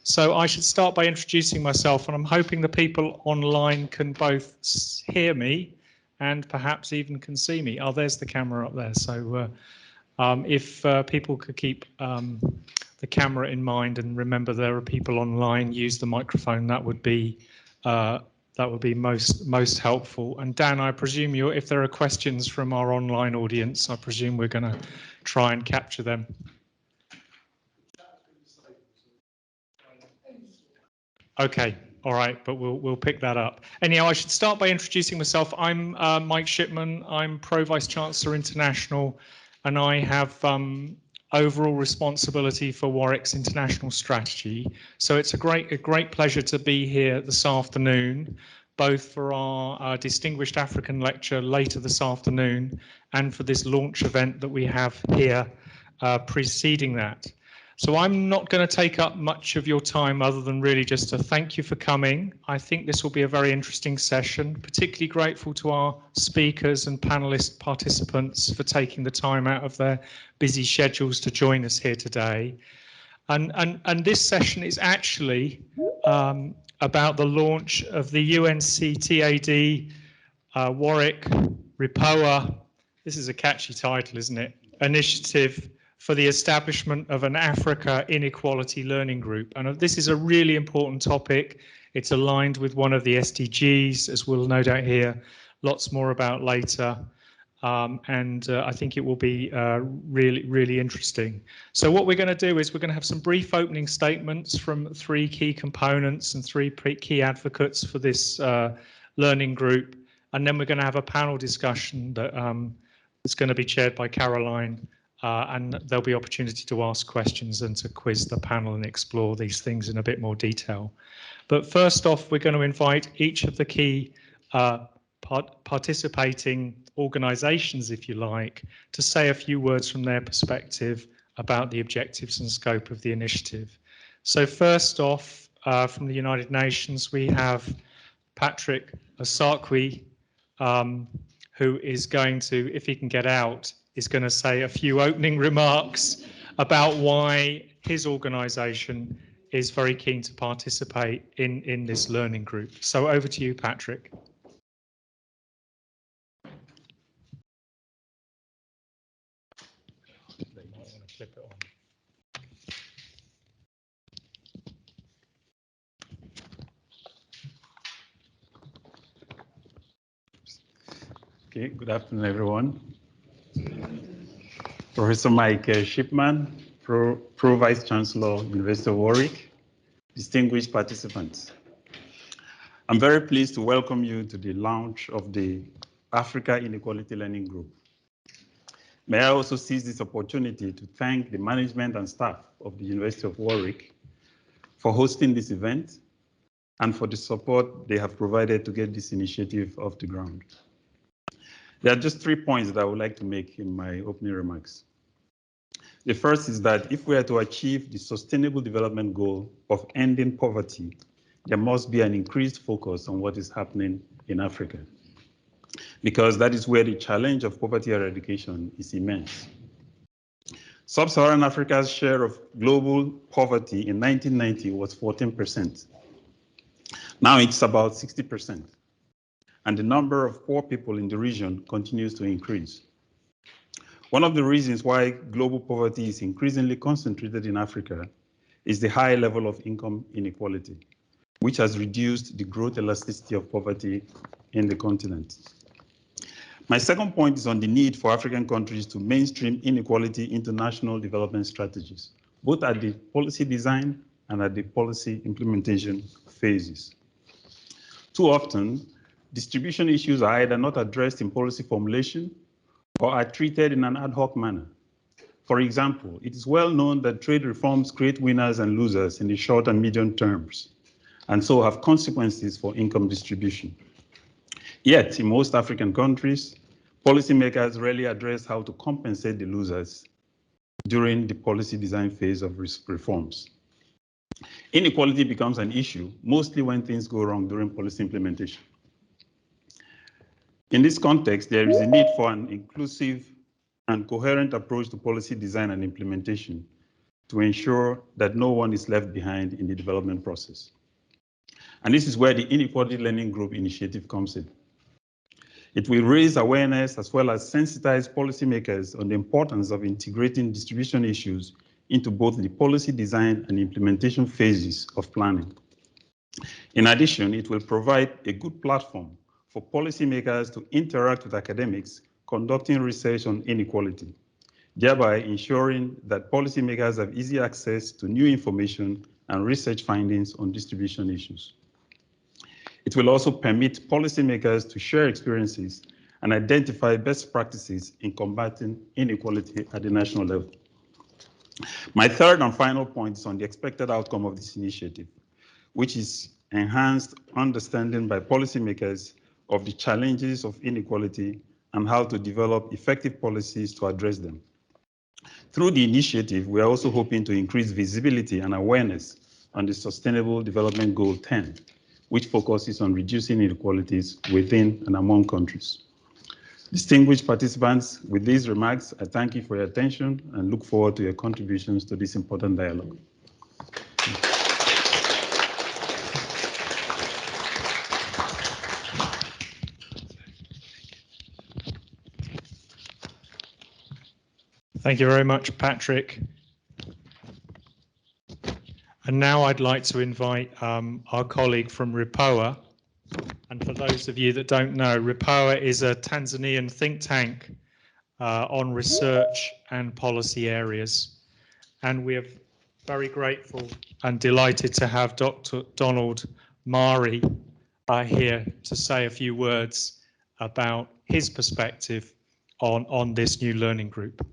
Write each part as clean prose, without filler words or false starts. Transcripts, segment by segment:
So I should start by introducing myself, and I'm hoping the people online can both hear me and perhaps even can see me. Oh, there's the camera up there. So if people could keep the camera in mind and remember there are people online, use the microphone, that would be most helpful. And Dan, I presume if there are questions from our online audience, I presume we're going to try and capture them. Okay, all right, but we'll pick that up. Anyhow, I should start by introducing myself. I'm Mike Shipman. I'm Pro Vice Chancellor International, and I have overall responsibility for Warwick's international strategy. So it's a great pleasure to be here this afternoon, both for our distinguished African lecture later this afternoon and for this launch event that we have here preceding that. So I'm not going to take up much of your time other than really just to thank you for coming. I think this will be a very interesting session, particularly grateful to our speakers and panelist participants for taking the time out of their busy schedules to join us here today. And this session is actually about the launch of the UNCTAD Warwick RIPOA, this is a catchy title, isn't it? Initiative for the establishment of an Africa Inequality Learning Group. And this is a really important topic. It's aligned with one of the SDGs, as we'll no doubt hear lots more about later. I think it will be really interesting. So what we're going to do is we're going to have some brief opening statements from three key components and three key advocates for this learning group. And then we're going to have a panel discussion that is going to be chaired by Caroline. And there'll be opportunity to ask questions and to quiz the panel and explore these things in a bit more detail. But first off, we're going to invite each of the key participating organisations, if you like, to say a few words from their perspective about the objectives and scope of the initiative. So first off, from the United Nations, we have Patrick Asakwi, who is going to, if he can get out, is going to say a few opening remarks about why his organisation is very keen to participate in this learning group. So over to you, Patrick. Okay, good afternoon, everyone. Professor Mike Shipman, Pro Vice Chancellor, University of Warwick, distinguished participants. I'm very pleased to welcome you to the launch of the Africa Inequality Learning Group. May I also seize this opportunity to thank the management and staff of the University of Warwick for hosting this event and for the support they have provided to get this initiative off the ground. There are just 3 points that I would like to make in my opening remarks. The first is that if we are to achieve the Sustainable Development Goal of ending poverty, there must be an increased focus on what is happening in Africa, because that is where the challenge of poverty eradication is immense. Sub-Saharan Africa's share of global poverty in 1990 was 14%. Now it's about 60%. And the number of poor people in the region continues to increase. One of the reasons why global poverty is increasingly concentrated in Africa is the high level of income inequality, which has reduced the growth elasticity of poverty in the continent. My second point is on the need for African countries to mainstream inequality into national development strategies, both at the policy design and at the policy implementation phases. Too often, distribution issues are either not addressed in policy formulation or are treated in an ad hoc manner. For example, it is well known that trade reforms create winners and losers in the short and medium terms, and so have consequences for income distribution. Yet, in most African countries, policymakers rarely address how to compensate the losers during the policy design phase of reforms. Inequality becomes an issue, mostly when things go wrong during policy implementation. In this context, there is a need for an inclusive and coherent approach to policy design and implementation to ensure that no one is left behind in the development process. And this is where the Inequality Learning Group initiative comes in. It will raise awareness as well as sensitize policymakers on the importance of integrating distribution issues into both the policy design and implementation phases of planning. In addition, it will provide a good platform for policymakers to interact with academics conducting research on inequality, thereby ensuring that policymakers have easy access to new information and research findings on distribution issues. It will also permit policymakers to share experiences and identify best practices in combating inequality at the national level. My third and final point is on the expected outcome of this initiative, which is enhanced understanding by policymakers of the challenges of inequality and how to develop effective policies to address them. Through the initiative, we are also hoping to increase visibility and awareness on the Sustainable Development Goal 10, which focuses on reducing inequalities within and among countries. Distinguished participants, with these remarks, I thank you for your attention and look forward to your contributions to this important dialogue. Thank you very much, Patrick. And now I'd like to invite our colleague from RIPOA. And for those of you that don't know, RIPOA is a Tanzanian think tank on research and policy areas. And we are very grateful and delighted to have Dr. Donald Mari here to say a few words about his perspective on this new learning group.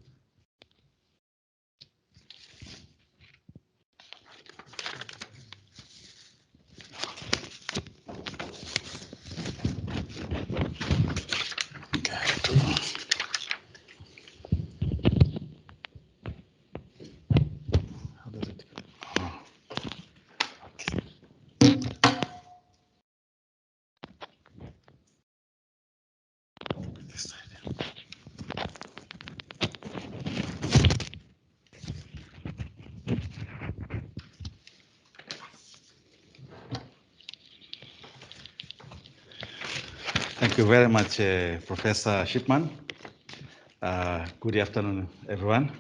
Thank you very much, Professor Shipman. Good afternoon, everyone.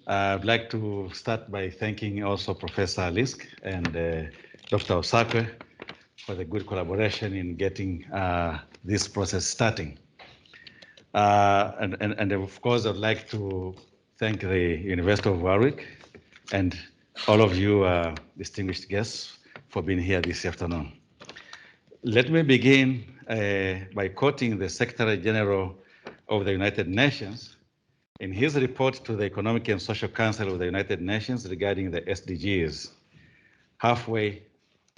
I'd like to start by thanking also Professor Lisk and Dr. Osakwe for the good collaboration in getting this process starting. And of course, I'd like to thank the University of Warwick and all of you distinguished guests for being here this afternoon. Let me begin by quoting the Secretary General of the United Nations in his report to the Economic and Social Council of the United Nations regarding the SDGs, halfway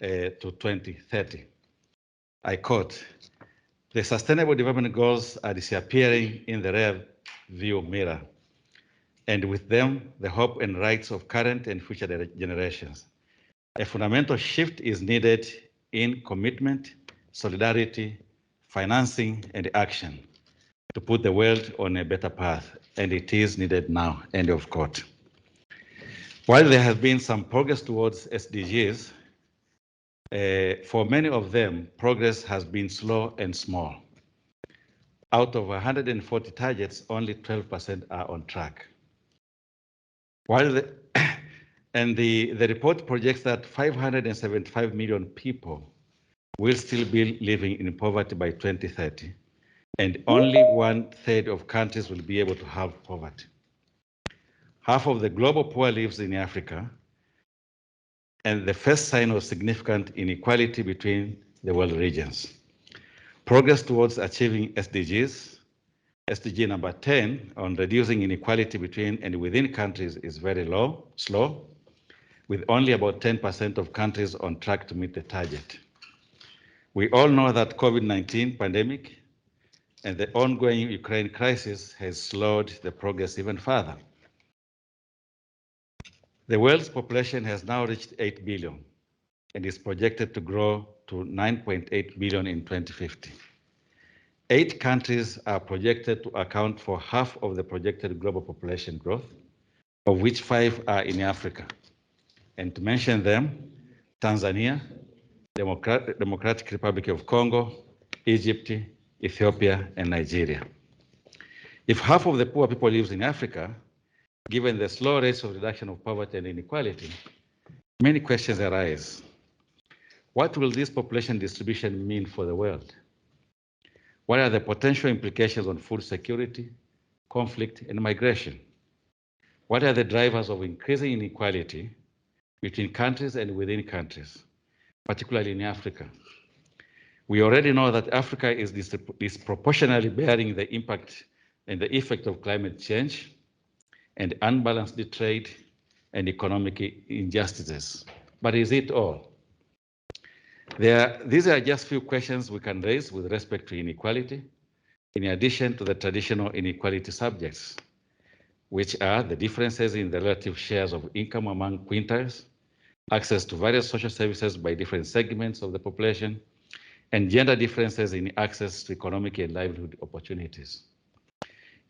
to 2030. I quote, "The Sustainable Development Goals are disappearing in the rear view mirror, and with them, the hope and rights of current and future generations. A fundamental shift is needed in commitment, solidarity, financing, and action to put the world on a better path, and it is needed now," end of quote. While there has been some progress towards SDGs, for many of them, progress has been slow and small. Out of 140 targets, only 12% are on track. While the report projects that 575 million people will still be living in poverty by 2030, and only 1/3 of countries will be able to have poverty. Half of the global poor lives in Africa, and the first sign of significant inequality between the world regions. Progress towards achieving SDGs, SDG number 10 on reducing inequality between and within countries is very slow, with only about 10% of countries on track to meet the target. We all know that COVID-19 pandemic and the ongoing Ukraine crisis has slowed the progress even further. The world's population has now reached 8 billion and is projected to grow to 9.8 billion in 2050. 8 countries are projected to account for half of the projected global population growth, of which 5 are in Africa. And to mention them, Tanzania, Democratic Republic of Congo, Egypt, Ethiopia, and Nigeria. If half of the poor people lives in Africa, given the slow rates of reduction of poverty and inequality, many questions arise. What will this population distribution mean for the world? What are the potential implications on food security, conflict, and migration? What are the drivers of increasing inequality between countries and within countries, particularly in Africa? We already know that Africa is disproportionately bearing the impact and the effect of climate change and unbalanced trade and economic injustices. But is it all? These are just few questions we can raise with respect to inequality, in addition to the traditional inequality subjects, which are the differences in the relative shares of income among quintiles, access to various social services by different segments of the population, and gender differences in access to economic and livelihood opportunities.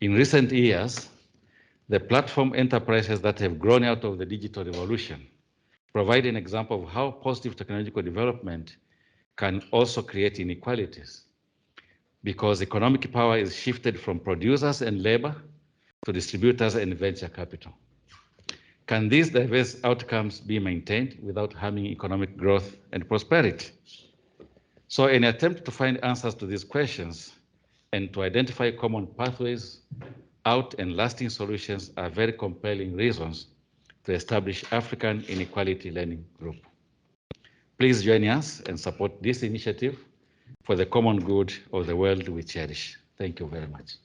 In recent years, the platform enterprises that have grown out of the digital revolution provide an example of how positive technological development can also create inequalities, because economic power is shifted from producers and labor to distributors and venture capital. Can these diverse outcomes be maintained without harming economic growth and prosperity? So in an attempt to find answers to these questions and to identify common pathways out and lasting solutions are very compelling reasons to establish African Inequality Learning Group. Please join us and support this initiative for the common good of the world we cherish. Thank you very much.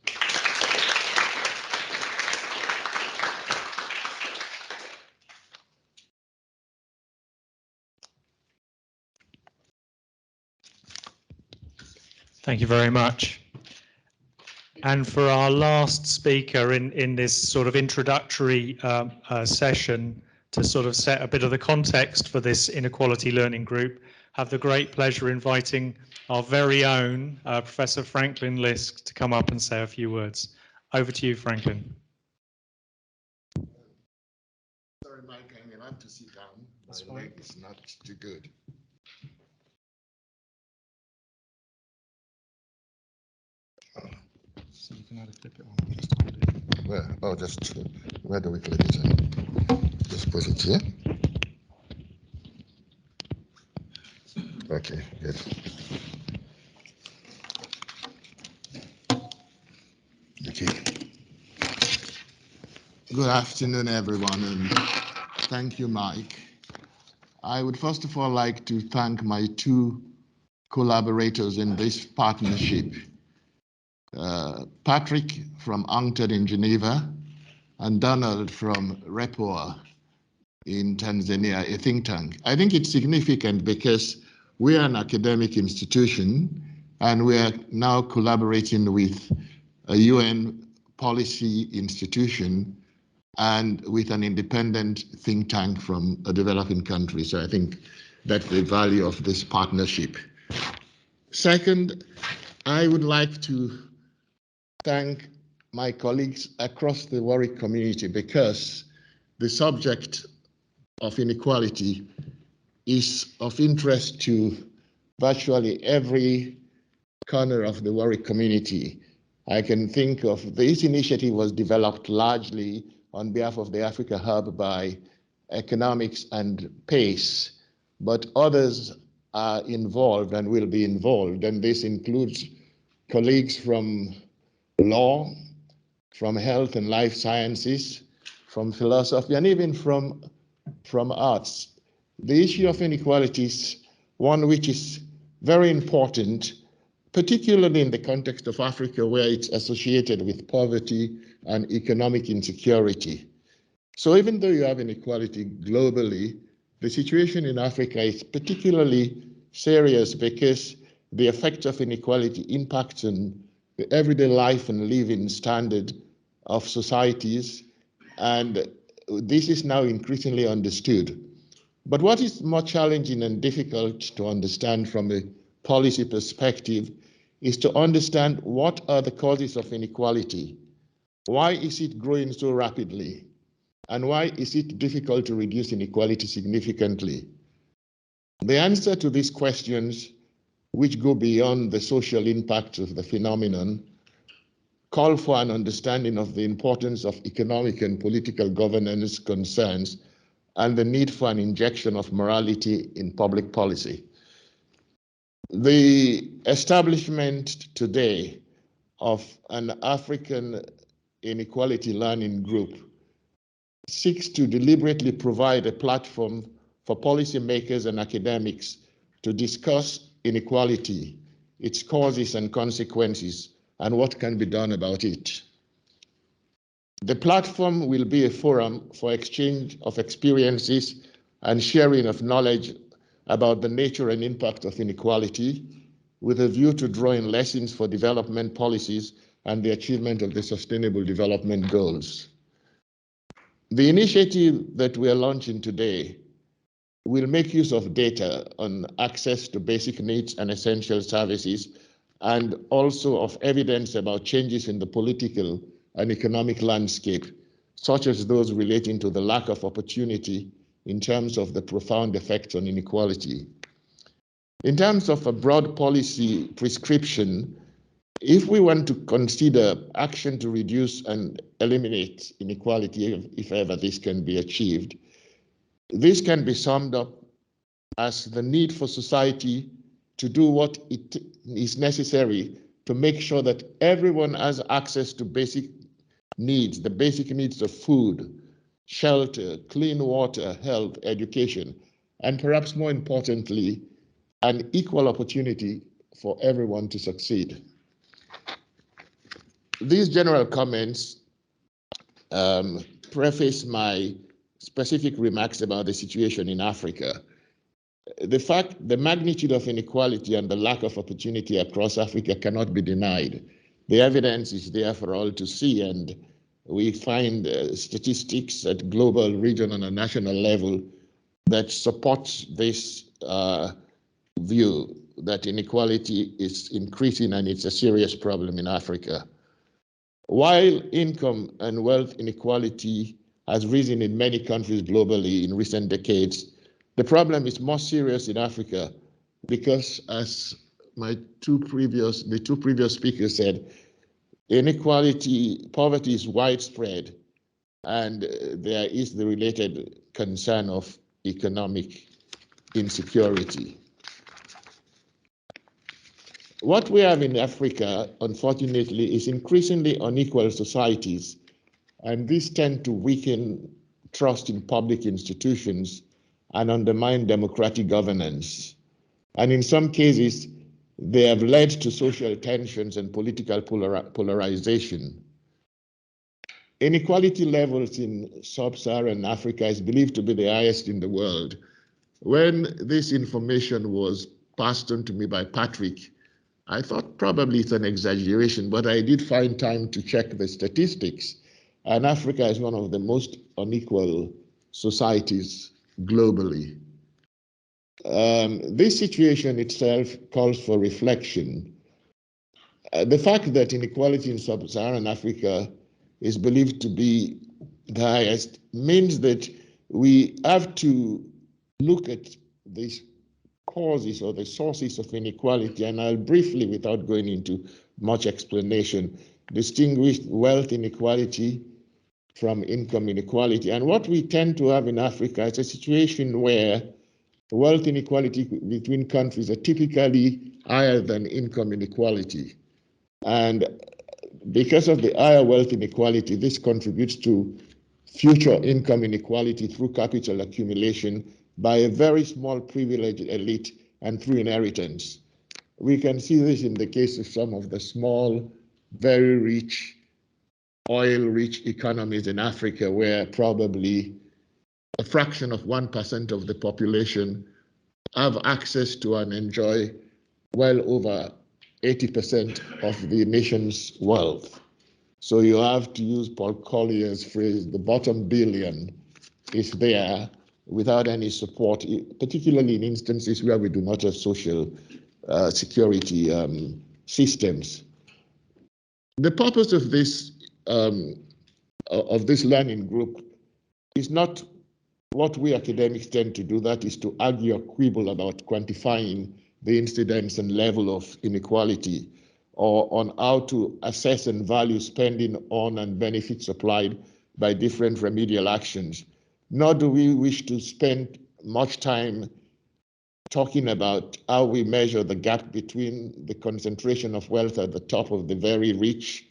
Thank you very much. And for our last speaker in this sort of introductory session, to sort of set a bit of the context for this Inequality Learning Group, have the great pleasure inviting our very own Professor Franklin Lisk to come up and say a few words. Over to you, Franklin. Sorry, Mike, I may have to sit down. My leg is not too good. So you can either flip it on or just hold it. Where? Oh, just where do we click it in? Just put it here. Okay, good. Okay. Good afternoon, everyone, and thank you, Mike. I would first of all like to thank my 2 collaborators in this partnership. Patrick from UNCTAD in Geneva and Donald from REPOA in Tanzania, a think tank. I think it's significant because we are an academic institution and we are now collaborating with a UN policy institution and with an independent think tank from a developing country. So I think that's the value of this partnership. Second, I would like to thank my colleagues across the Warwick community, because the subject of inequality is of interest to virtually every corner of the Warwick community. I can think of this initiative was developed largely on behalf of the Africa Hub by Economics and PACE, but others are involved and will be involved, and this includes colleagues from law, from health and life sciences, from philosophy, and even from arts. The issue of inequality is one which is very important, particularly in the context of Africa, where it's associated with poverty and economic insecurity. So even though you have inequality globally, the situation in Africa is particularly serious because the effects of inequality impact on the everyday life and living standard of societies, and this is now increasingly understood. But what is more challenging and difficult to understand from a policy perspective is to understand what are the causes of inequality. Why is it growing so rapidly? And why is it difficult to reduce inequality significantly? The answer to these questions, which go beyond the social impact of the phenomenon, call for an understanding of the importance of economic and political governance concerns and the need for an injection of morality in public policy. The establishment today of an African inequality learning group seeks to deliberately provide a platform for policymakers and academics to discuss inequality, its causes and consequences, and what can be done about it. The platform will be a forum for exchange of experiences and sharing of knowledge about the nature and impact of inequality, with a view to drawing lessons for development policies and the achievement of the Sustainable Development Goals. The initiative that we are launching today will make use of data on access to basic needs and essential services, and also of evidence about changes in the political and economic landscape, such as those relating to the lack of opportunity in terms of the profound effects on inequality. In terms of a broad policy prescription, if we want to consider action to reduce and eliminate inequality, if ever this can be achieved, this can be summed up as the need for society to do what it is necessary to make sure that everyone has access to basic needs, the basic needs of food, shelter, clean water, health, education, and perhaps more importantly, an equal opportunity for everyone to succeed. These general comments preface my specific remarks about the situation in Africa. The magnitude of inequality and the lack of opportunity across Africa cannot be denied. The evidence is there for all to see, and we find statistics at global, regional, and national level that supports this view that inequality is increasing and it's a serious problem in Africa. While income and wealth inequality has risen in many countries globally in recent decades, the problem is more serious in Africa because, as the two previous speakers said, poverty is widespread, and there is the related concern of economic insecurity. What we have in Africa, unfortunately, is increasingly unequal societies, and these tend to weaken trust in public institutions and undermine democratic governance. And in some cases, they have led to social tensions and political polarization. Inequality levels in sub-Saharan Africa is believed to be the highest in the world. When this information was passed on to me by Patrick, I thought probably it's an exaggeration, but I did find time to check the statistics. And Africa is one of the most unequal societies globally. This situation itself calls for reflection. The fact that inequality in sub-Saharan Africa is believed to be the highest means that we have to look at these causes or the sources of inequality, and I'll briefly, without going into much explanation, distinguish wealth inequality from income inequality. And what we tend to have in Africa is a situation where wealth inequality between countries are typically higher than income inequality. And because of the higher wealth inequality, this contributes to future income inequality through capital accumulation by a very small privileged elite and through inheritance. We can see this in the case of some of the small, very rich, oil-rich economies in Africa, where probably a fraction of 1% of the population have access to and enjoy well over 80% of the nation's wealth. So you have to use Paul Collier's phrase, the bottom billion is there without any support, particularly in instances where we do not have social security systems. The purpose of this learning group is not what we academics tend to do, that is to argue or quibble about quantifying the incidence and level of inequality, or on how to assess and value spending on and benefits supplied by different remedial actions. Nor do we wish to spend much time talking about how we measure the gap between the concentration of wealth at the top of the very rich,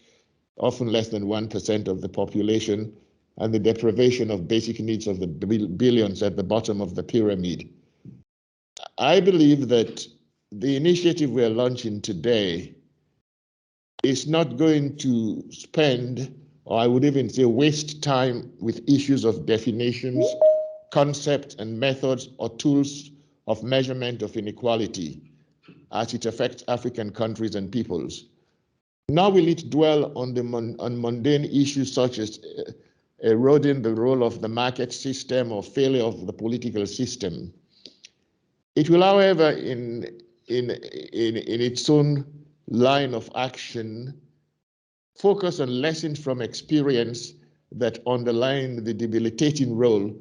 often less than 1% of the population, and the deprivation of basic needs of the billions at the bottom of the pyramid. I believe that the initiative we are launching today is not going to spend, or I would even say waste time with issues of definitions, concepts and methods or tools of measurement of inequality as it affects African countries and peoples. Nor will it dwell on the mundane issues such as eroding the role of the market system or failure of the political system. It will, however, in its own line of action, focus on lessons from experience that underline the debilitating role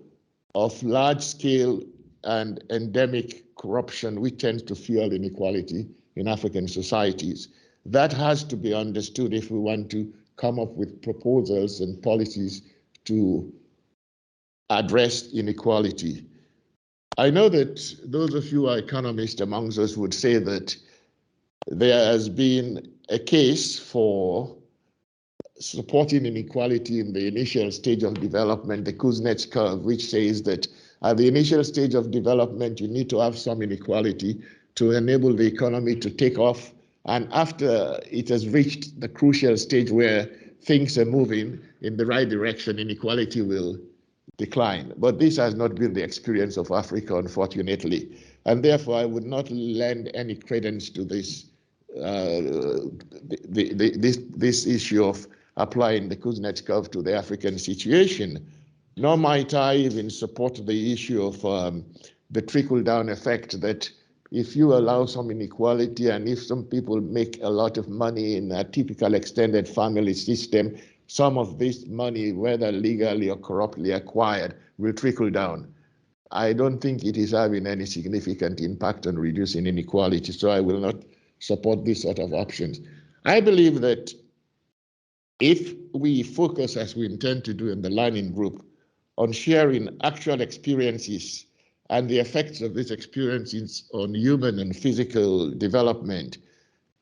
of large-scale and endemic corruption, which tends to fuel inequality in African societies. That has to be understood if we want to come up with proposals and policies to address inequality. I know that those of you who are economists amongst us would say that there has been a case for supporting inequality in the initial stage of development, the Kuznets curve, which says that at the initial stage of development, you need to have some inequality to enable the economy to take off. And after it has reached the crucial stage where things are moving in the right direction, inequality will decline. But this has not been the experience of Africa, unfortunately. And therefore, I would not lend any credence to this this issue of applying the Kuznets curve to the African situation. Nor might I even support the issue of the trickle-down effect, that if you allow some inequality and if some people make a lot of money in a typical extended family system, some of this money, whether legally or corruptly acquired, will trickle down. I don't think it is having any significant impact on reducing inequality, so I will not support this sort of options. I believe that if we focus, as we intend to do in the learning group, on sharing actual experiences and the effects of these experiences on human and physical development,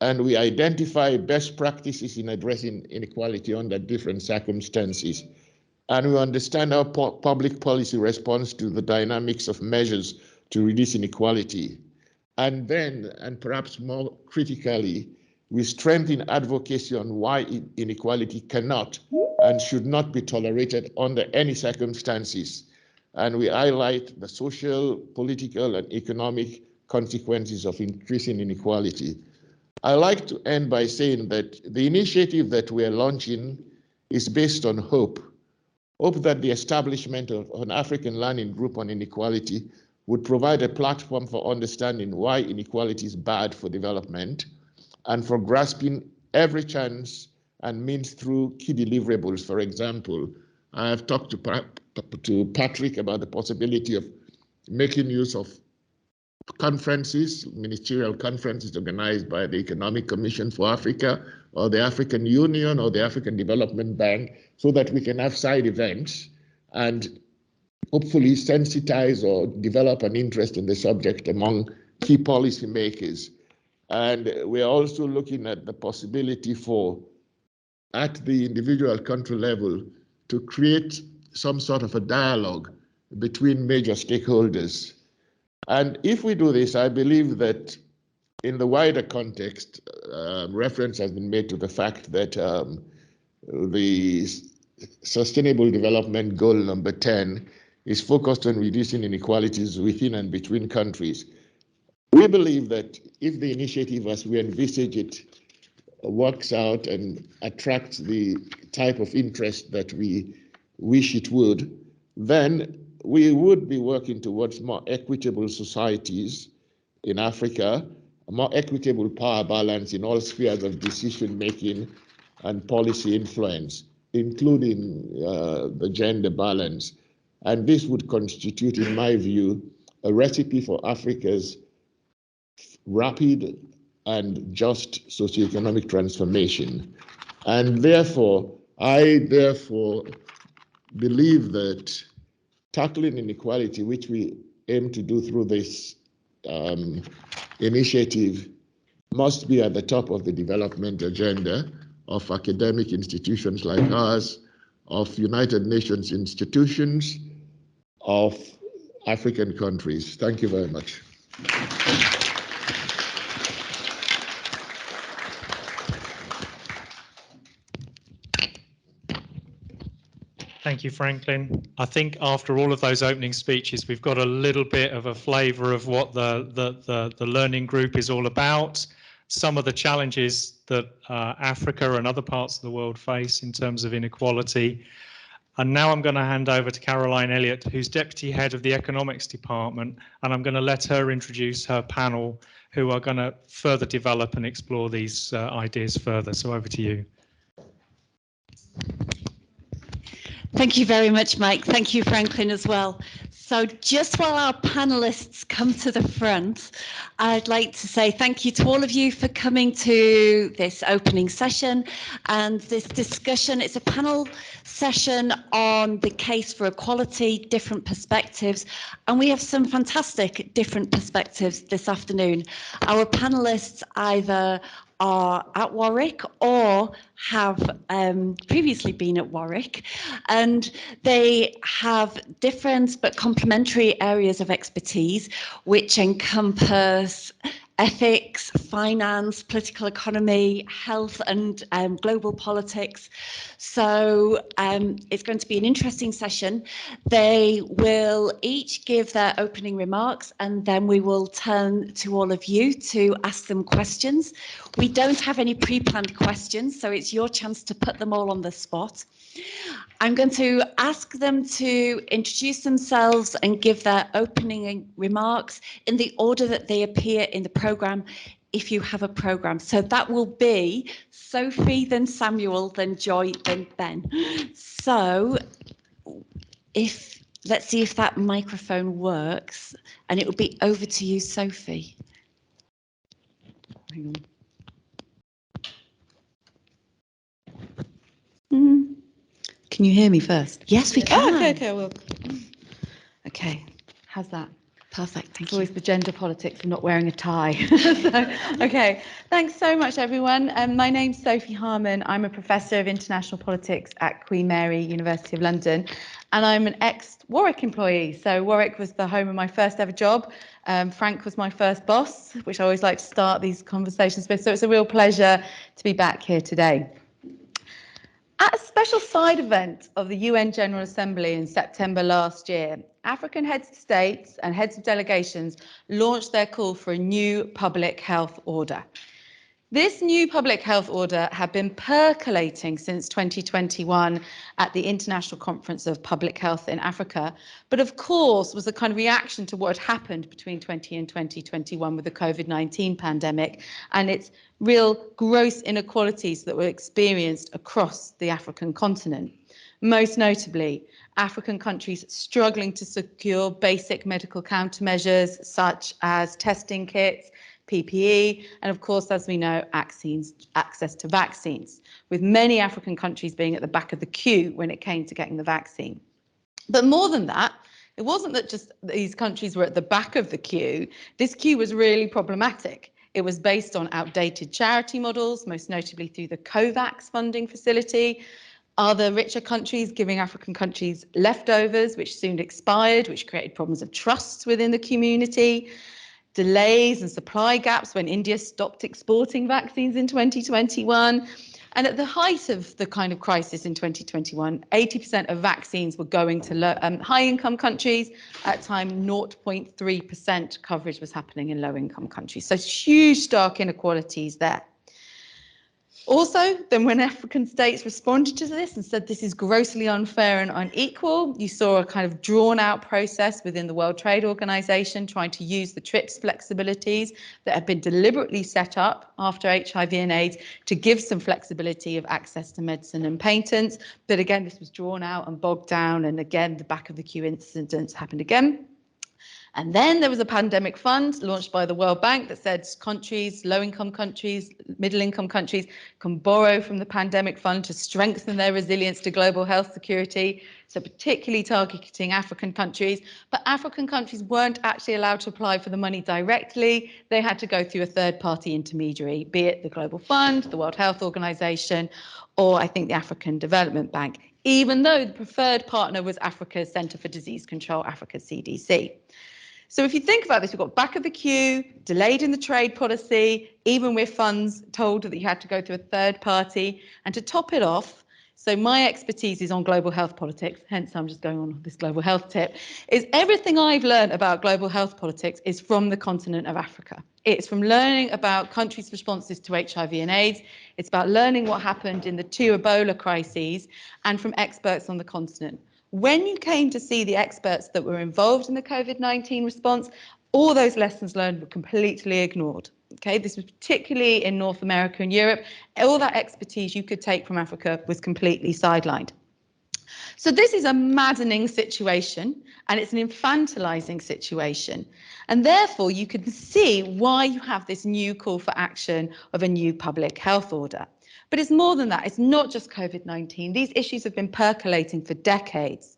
and we identify best practices in addressing inequality under different circumstances, and we understand our public policy response to the dynamics of measures to reduce inequality, and then, and perhaps more critically, we strengthen advocacy on why inequality cannot and should not be tolerated under any circumstances. And we highlight the social, political, and economic consequences of increasing inequality. I like to end by saying that the initiative that we are launching is based on hope that the establishment of an African learning group on inequality would provide a platform for understanding why inequality is bad for development and for grasping every chance and means through key deliverables. For example, I have talked to Patrick about the possibility of making use of conferences, ministerial conferences organized by the Economic Commission for Africa or the African Union or the African Development Bank, so that we can have side events and hopefully sensitize or develop an interest in the subject among key policymakers. And we're also looking at the possibility for, at the individual country level, to create some sort of a dialogue between major stakeholders. And if we do this, I believe that in the wider context, reference has been made to the fact that the Sustainable Development Goal number 10 is focused on reducing inequalities within and between countries. We believe that if the initiative as we envisage it works out and attracts the type of interest that we wish it would, then we would be working towards more equitable societies in Africa, a more equitable power balance in all spheres of decision making and policy influence, including the gender balance. And this would constitute, in my view, a recipe for Africa's rapid and just socioeconomic transformation. And therefore, I believe that tackling inequality, which we aim to do through this initiative, must be at the top of the development agenda of academic institutions like ours, of United Nations institutions, of African countries. Thank you very much. Thank you, Franklin. I think after all of those opening speeches, we've got a little bit of a flavour of what the learning group is all about, some of the challenges that Africa and other parts of the world face in terms of inequality. And now I'm going to hand over to Caroline Elliott, who's Deputy Head of the Economics Department, and I'm going to let her introduce her panel, who are going to further develop and explore these ideas further. So over to you. Thank you very much, Mike. Thank you, Franklin, as well. So just while our panelists come to the front, I'd like to say thank you to all of you for coming to this opening session and this discussion. It's a panel session on the case for equality, different perspectives, and we have some fantastic different perspectives this afternoon. Our panelists either are at Warwick or have previously been at Warwick, and they have different but complementary areas of expertise which encompass ethics, finance, political economy, health and global politics. So it's going to be an interesting session. They will each give their opening remarks and then we will turn to all of you to ask them questions. We don't have any pre-planned questions, so it's your chance to put them all on the spot. I'm going to ask them to introduce themselves and give their opening remarks in the order that they appear in the programme, if you have a programme. So that will be Sophie, then Samuel, then Joy, then Ben. So let's see if that microphone works, and it will be over to you, Sophie. Hang on. Can you hear me first? Yes, we can. Oh, okay, well. Okay, how's that? Perfect, thank It's you. always the gender politics of not wearing a tie. Okay, thanks so much, everyone. My name's Sophie Harman. I'm a professor of international politics at Queen Mary, University of London, and I'm an ex-Warwick employee. So Warwick was the home of my first ever job. Frank was my first boss, which I always like to start these conversations with. So it's a real pleasure to be back here today. At a special side event of the UN General Assembly in September last year, African heads of states and heads of delegations launched their call for a new public health order. This new public health order had been percolating since 2021 at the International Conference of Public Health in Africa, but of course was a kind of reaction to what had happened between 2020 and 2021 with the COVID-19 pandemic and its real gross inequalities that were experienced across the African continent. Most notably, African countries struggling to secure basic medical countermeasures such as testing kits, PPE, and of course, as we know, access to vaccines, with many African countries being at the back of the queue when it came to getting the vaccine. But more than that, it wasn't that just these countries were at the back of the queue. This queue was really problematic. It was based on outdated charity models, most notably through the COVAX funding facility, other richer countries giving African countries leftovers, which soon expired, which created problems of trust within the community, delays and supply gaps when India stopped exporting vaccines in 2021. And at the height of the kind of crisis in 2021, 80% of vaccines were going to high-income countries. At the time, 0.3% coverage was happening in low-income countries. So huge, stark inequalities there. Also, then when African states responded to this and said this is grossly unfair and unequal, you saw a kind of drawn out process within the World Trade Organization trying to use the TRIPS flexibilities that have been deliberately set up after HIV and AIDS to give some flexibility of access to medicine and patents. But again, this was drawn out and bogged down, and again, the back of the queue incidents happened again. And then there was a pandemic fund launched by the World Bank that said countries, low-income countries, middle-income countries can borrow from the pandemic fund to strengthen their resilience to global health security, so particularly targeting African countries. But African countries weren't actually allowed to apply for the money directly. They had to go through a third-party intermediary, be it the Global Fund, the World Health Organization, or I think the African Development Bank, even though the preferred partner was Africa's Centre for Disease Control, Africa's CDC. So if you think about this, we've got back of the queue, delayed in the trade policy, even with funds told that you had to go through a third party. And to top it off, so my expertise is on global health politics, hence I'm just going on this global health tip, is everything I've learned about global health politics is from the continent of Africa. It's from learning about countries' responses to HIV and AIDS. It's about learning what happened in the 2 Ebola crises and from experts on the continent. When you came to see the experts that were involved in the COVID-19 response, all those lessons learned were completely ignored. Okay, this was particularly in North America and Europe. All that expertise you could take from Africa was completely sidelined. So this is a maddening situation, and it's an infantilizing situation. And therefore, you can see why you have this new call for action of a new public health order. But it's more than that. It's not just COVID-19. These issues have been percolating for decades.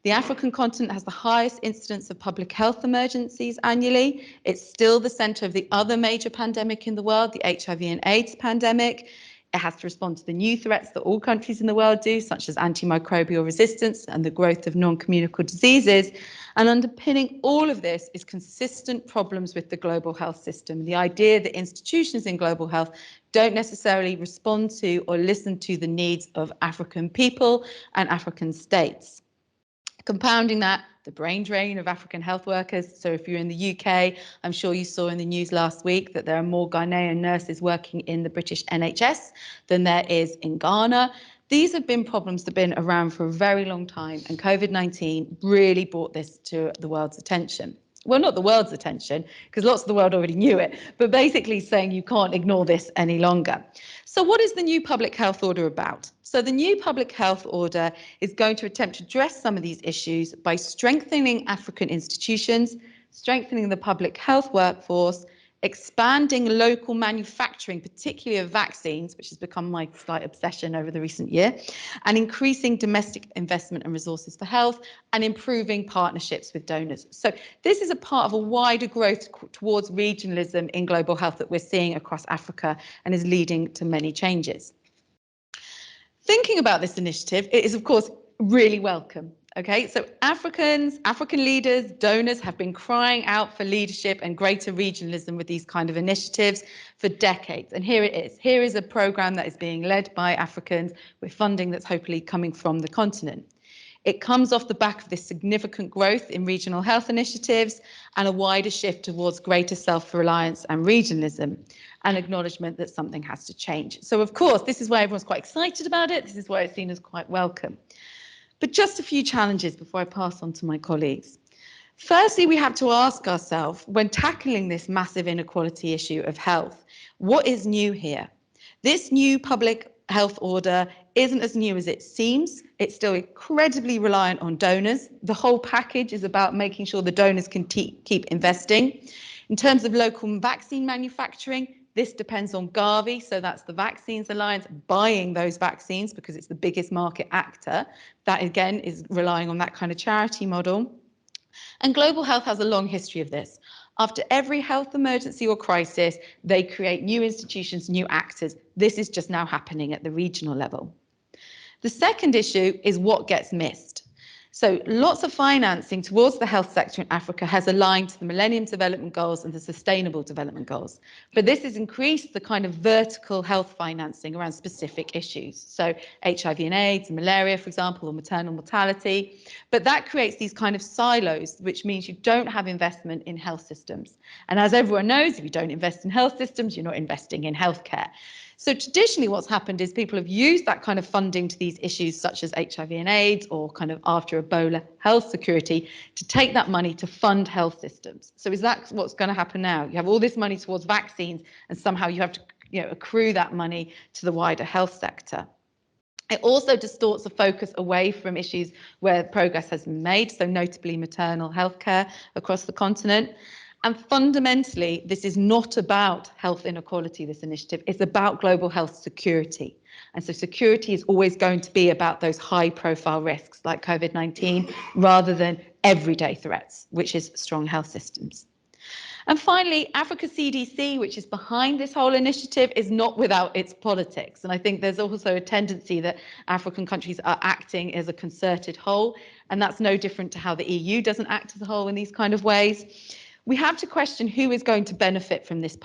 The African continent has the highest incidence of public health emergencies annually. It's still the center of the other major pandemic in the world, the HIV and AIDS pandemic. It has to respond to the new threats that all countries in the world do, such as antimicrobial resistance and the growth of non-communicable diseases. And underpinning all of this is consistent problems with the global health system. The idea that institutions in global health don't necessarily respond to or listen to the needs of African people and African states. Compounding that, the brain drain of African health workers. So if you're in the UK, I'm sure you saw in the news last week that there are more Ghanaian nurses working in the British NHS than there is in Ghana. These have been problems that have been around for a very long time, and COVID-19 really brought this to the world's attention. Well, not the world's attention, because lots of the world already knew it, but basically saying you can't ignore this any longer. So what is the new public health order about? So the new public health order is going to attempt to address some of these issues by strengthening African institutions, strengthening the public health workforce, expanding local manufacturing, particularly of vaccines, which has become my slight obsession over the recent year, and increasing domestic investment and resources for health, and improving partnerships with donors. So this is a part of a wider growth towards regionalism in global health that we're seeing across Africa and is leading to many changes. Thinking about this initiative, it is of course really welcome. Okay, so African leaders, donors have been crying out for leadership and greater regionalism with these kind of initiatives for decades. And here it is. Here is a program that is being led by Africans with funding that's hopefully coming from the continent. It comes off the back of this significant growth in regional health initiatives and a wider shift towards greater self-reliance and regionalism, and acknowledgement that something has to change. So of course, this is why everyone's quite excited about it. This is why it's seen as quite welcome. But just a few challenges before I pass on to my colleagues. Firstly, we have to ask ourselves, when tackling this massive inequality issue of health, what is new here? This new public health order isn't as new as it seems. It's still incredibly reliant on donors. The whole package is about making sure the donors can keep investing. In terms of local vaccine manufacturing, this depends on Gavi, so that's the Vaccines Alliance buying those vaccines because it's the biggest market actor. That again is relying on that kind of charity model. And global health has a long history of this. After every health emergency or crisis, they create new institutions, new actors. This is just now happening at the regional level. The second issue is what gets missed. So lots of financing towards the health sector in Africa has aligned to the Millennium Development Goals and the Sustainable Development Goals. But this has increased the kind of vertical health financing around specific issues. So HIV and AIDS, and malaria, for example, or maternal mortality. But that creates these kind of silos, which means you don't have investment in health systems. And as everyone knows, if you don't invest in health systems, you're not investing in healthcare. So traditionally what's happened is people have used that kind of funding to these issues such as HIV and AIDS or kind of after Ebola health security to take that money to fund health systems. So is that what's going to happen now? You have all this money towards vaccines and somehow you have to accrue that money to the wider health sector. It also distorts the focus away from issues where progress has been made, so notably maternal health care across the continent. And fundamentally, this is not about health inequality, this initiative. It's about global health security. And so security is always going to be about those high profile risks like COVID-19 rather than everyday threats, which is strong health systems. And finally, Africa CDC, which is behind this whole initiative, is not without its politics. And I think there's also a tendency that African countries are acting as a concerted whole, and that's no different to how the EU doesn't act as a whole in these kind of ways. We have to question who is going to benefit from this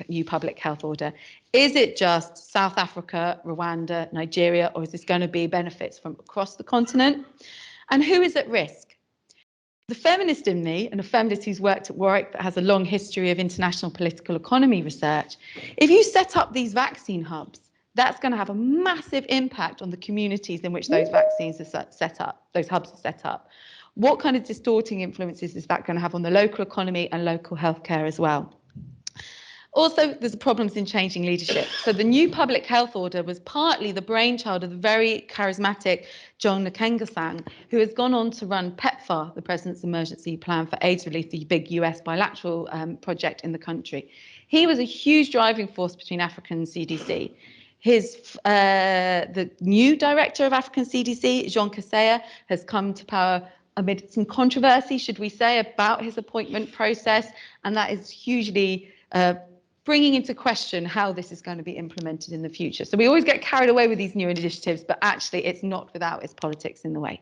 new public health order. Is it just South Africa, Rwanda, Nigeria, or is this going to be benefits from across the continent? And who is at risk? The feminist in me, and a feminist who's worked at Warwick that has a long history of international political economy research, if you set up these vaccine hubs, that's going to have a massive impact on the communities in which those vaccines are set up, those hubs are set up. What kind of distorting influences is that going to have on the local economy and local healthcare as well? Also, there's problems in changing leadership. So the new public health order was partly the brainchild of the very charismatic John Nkengasong, who has gone on to run PEPFAR, the President's Emergency Plan for AIDS Relief, the big US bilateral project in the country. He was a huge driving force between Africa and CDC. The new director of African CDC, Jean Kaseya, has come to power amid some controversy, should we say, about his appointment process, and that is hugely bringing into question how this is going to be implemented in the future. So we always get carried away with these new initiatives, but actually it's not without its politics in the way.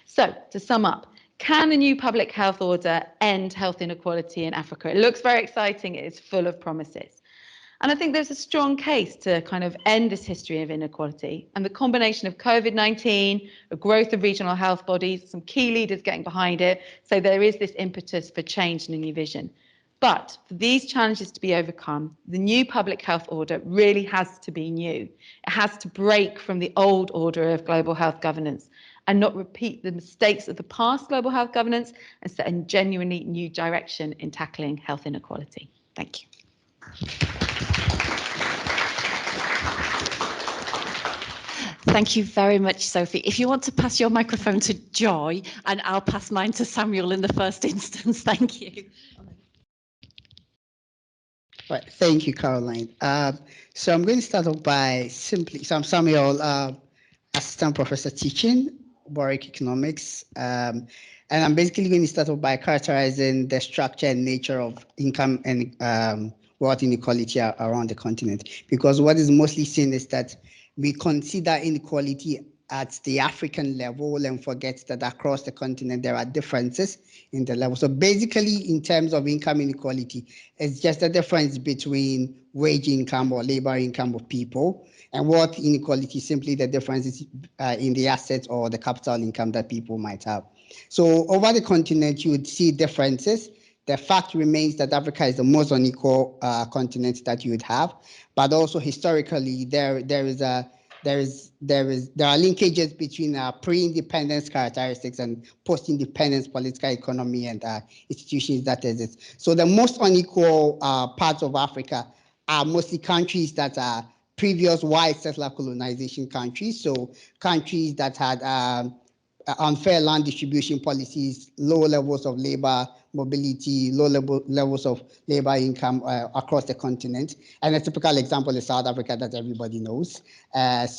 So to sum up, can the new public health order end health inequality in Africa? It looks very exciting, it is full of promises. And I think there's a strong case to kind of end this history of inequality. And the combination of COVID-19, the growth of regional health bodies, some key leaders getting behind it. So there is this impetus for change and a new vision. But for these challenges to be overcome, the new public health order really has to be new. It has to break from the old order of global health governance and not repeat the mistakes of the past global health governance and set a genuinely new direction in tackling health inequality. Thank you. Thank you very much, Sophie. If you want to pass your microphone to Joy, and I'll pass mine to Samuel in the first instance. Thank you. Right. Thank you, Caroline. So I'm going to start off by so I'm Samuel, Assistant Professor Teaching, Warwick Economics. And I'm basically going to start off by characterizing the structure and nature of income and wealth inequality around the continent. Because what is mostly seen is that we consider inequality at the African level and forget that across the continent there are differences in the level. So basically, in terms of income inequality, it's just the difference between wage income or labor income of people, and wealth inequality is simply the differences in the assets or the capital income that people might have. So over the continent, you would see differences. The fact remains that Africa is the most unequal continent that you would have, but also historically there are linkages between pre-independence characteristics and post-independence political economy and institutions that exist. So the most unequal parts of Africa are mostly countries that are previous white settler colonization countries. So countries that had unfair land distribution policies, low levels of labor mobility, low levels of labor income across the continent. And a typical example is South Africa that everybody knows. And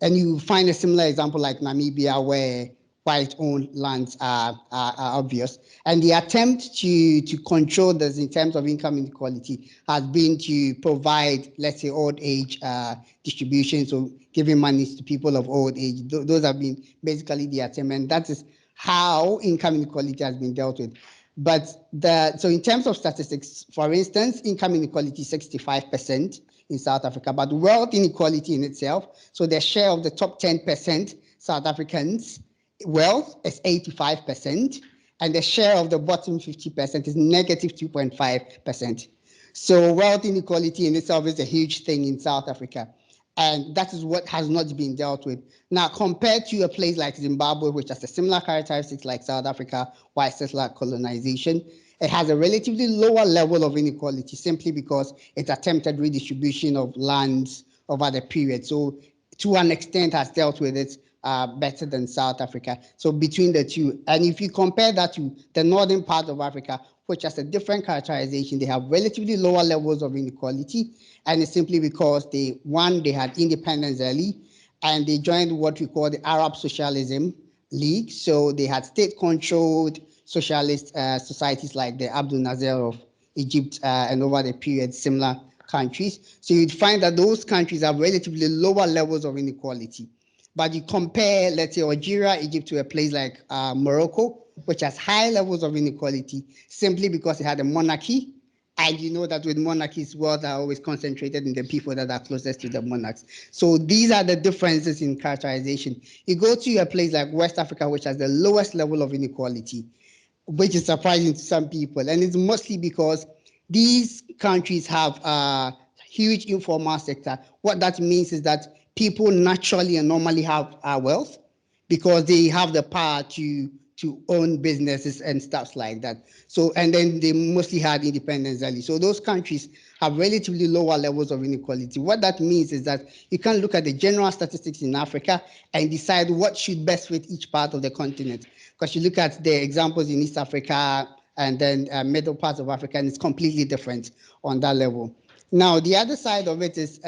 you find a similar example like Namibia, where white-owned lands are obvious. And the attempt to control this in terms of income inequality has been to provide, let's say, old age distribution, so giving money to people of old age. Those have been basically the attempt, and that is how income inequality has been dealt with. But so in terms of statistics, for instance, income inequality is 65% in South Africa, but wealth inequality in itself, so the share of the top 10% South Africans' wealth is 85%, and the share of the bottom 50% is negative 2.5%. So wealth inequality in itself is a huge thing in South Africa. And that is what has not been dealt with. Now, compared to a place like Zimbabwe, which has a similar characteristics like South Africa, white settler colonization, it has a relatively lower level of inequality simply because it attempted redistribution of lands over the period. So to an extent has dealt with it better than South Africa. So between the two, and if you compare that to the northern part of Africa, which has a different characterization, they have relatively lower levels of inequality, and it's simply because they had independence early, and they joined what we call the Arab Socialism League. So they had state-controlled socialist societies like the Abdul Nasser of Egypt, and over the period, similar countries. So you'd find that those countries have relatively lower levels of inequality. But you compare, let's say, Algeria, Egypt to a place like Morocco, which has high levels of inequality simply because it had a monarchy. And you know that with monarchies, wealth are always concentrated in the people that are closest to the monarchs. So these are the differences in characterization. You go to a place like West Africa, which has the lowest level of inequality, which is surprising to some people. And it's mostly because these countries have a huge informal sector. What that means is that people naturally and normally have wealth because they have the power to own businesses and stuff like that. So, and then they mostly had independence early. So those countries have relatively lower levels of inequality. What that means is that you can look at the general statistics in Africa and decide what should best fit each part of the continent. Because you look at the examples in East Africa and then middle parts of Africa, and it's completely different on that level. Now, the other side of it is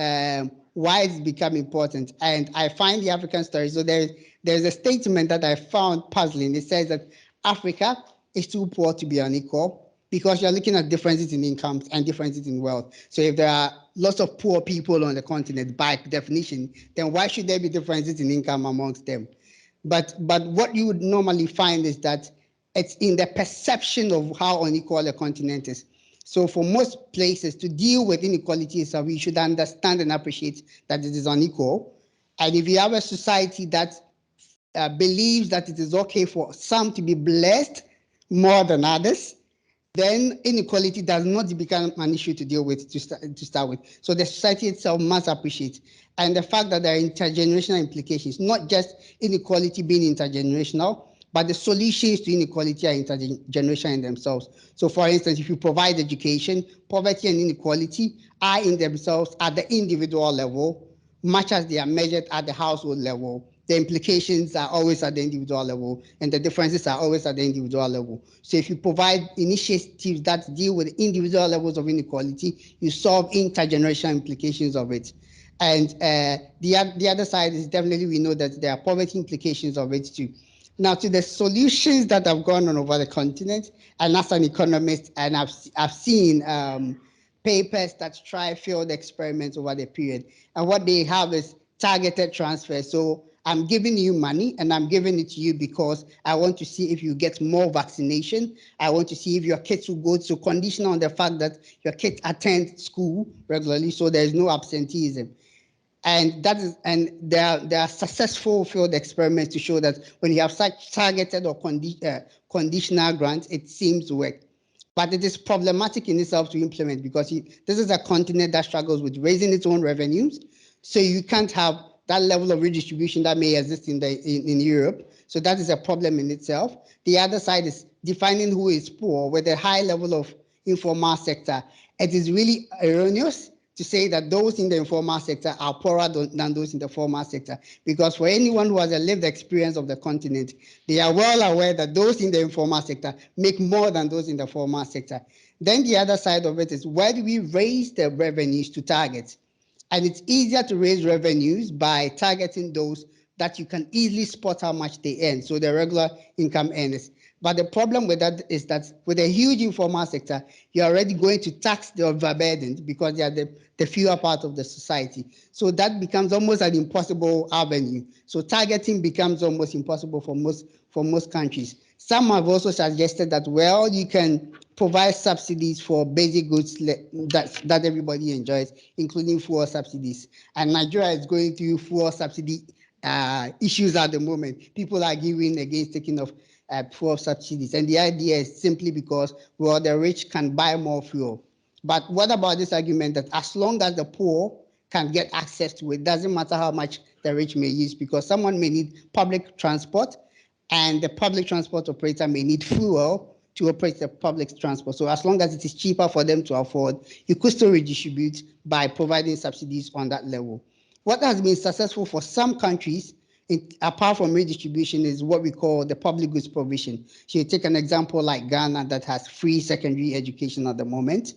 why it's become important. And I find the African story. So there's a statement that I found puzzling. It says that Africa is too poor to be unequal because you're looking at differences in incomes and differences in wealth. So if there are lots of poor people on the continent by definition, then why should there be differences in income amongst them? But what you would normally find is that it's in the perception of how unequal a continent is. So for most places to deal with inequality, so we should understand and appreciate that it is unequal. And if you have a society that believes that it is okay for some to be blessed more than others, then inequality does not become an issue to deal with to start with. So the society itself must appreciate. And the fact that there are intergenerational implications, not just inequality being intergenerational, but the solutions to inequality are intergenerational in themselves. So for instance, if you provide education, poverty and inequality are in themselves at the individual level, much as they are measured at the household level. The implications are always at the individual level, and the differences are always at the individual level. So if you provide initiatives that deal with individual levels of inequality, you solve intergenerational implications of it. And the other side is definitely, we know that there are poverty implications of it too. Now, to the solutions that have gone on over the continent, and as an economist, and I've seen papers that try failed experiments over the period. And what they have is targeted transfer. So I'm giving you money and I'm giving it to you because I want to see if you get more vaccination. I want to see if your kids will go to, conditional on the fact that your kids attend school regularly, so there's no absenteeism. And that is, and there are successful field experiments to show that when you have such targeted or conditional grants, it seems to work. But it is problematic in itself to implement because this is a continent that struggles with raising its own revenues. So you can't have that level of redistribution that may exist in Europe. So that is a problem in itself. The other side is defining who is poor with a high level of informal sector. It is really erroneous to say that those in the informal sector are poorer than those in the formal sector. Because for anyone who has a lived experience of the continent, they are well aware that those in the informal sector make more than those in the formal sector. Then the other side of it is, where do we raise the revenues to target? And it's easier to raise revenues by targeting those that you can easily spot how much they earn, so the regular income earners. But the problem with that is that with a huge informal sector, you're already going to tax the overburdened because they are the fewer part of the society. So that becomes almost an impossible avenue. So targeting becomes almost impossible for most countries. Some have also suggested that, well, you can provide subsidies for basic goods that everybody enjoys, including fuel subsidies. And Nigeria is going through fuel subsidy issues at the moment. People are arguing against taking off fuel subsidies. And the idea is simply because, well, the rich can buy more fuel. But what about this argument that as long as the poor can get access to it, doesn't matter how much the rich may use, because someone may need public transport and the public transport operator may need fuel to operate the public transport. So as long as it is cheaper for them to afford, you could still redistribute by providing subsidies on that level. What has been successful for some countries, apart from redistribution, is what we call the public goods provision. So you take an example like Ghana that has free secondary education at the moment,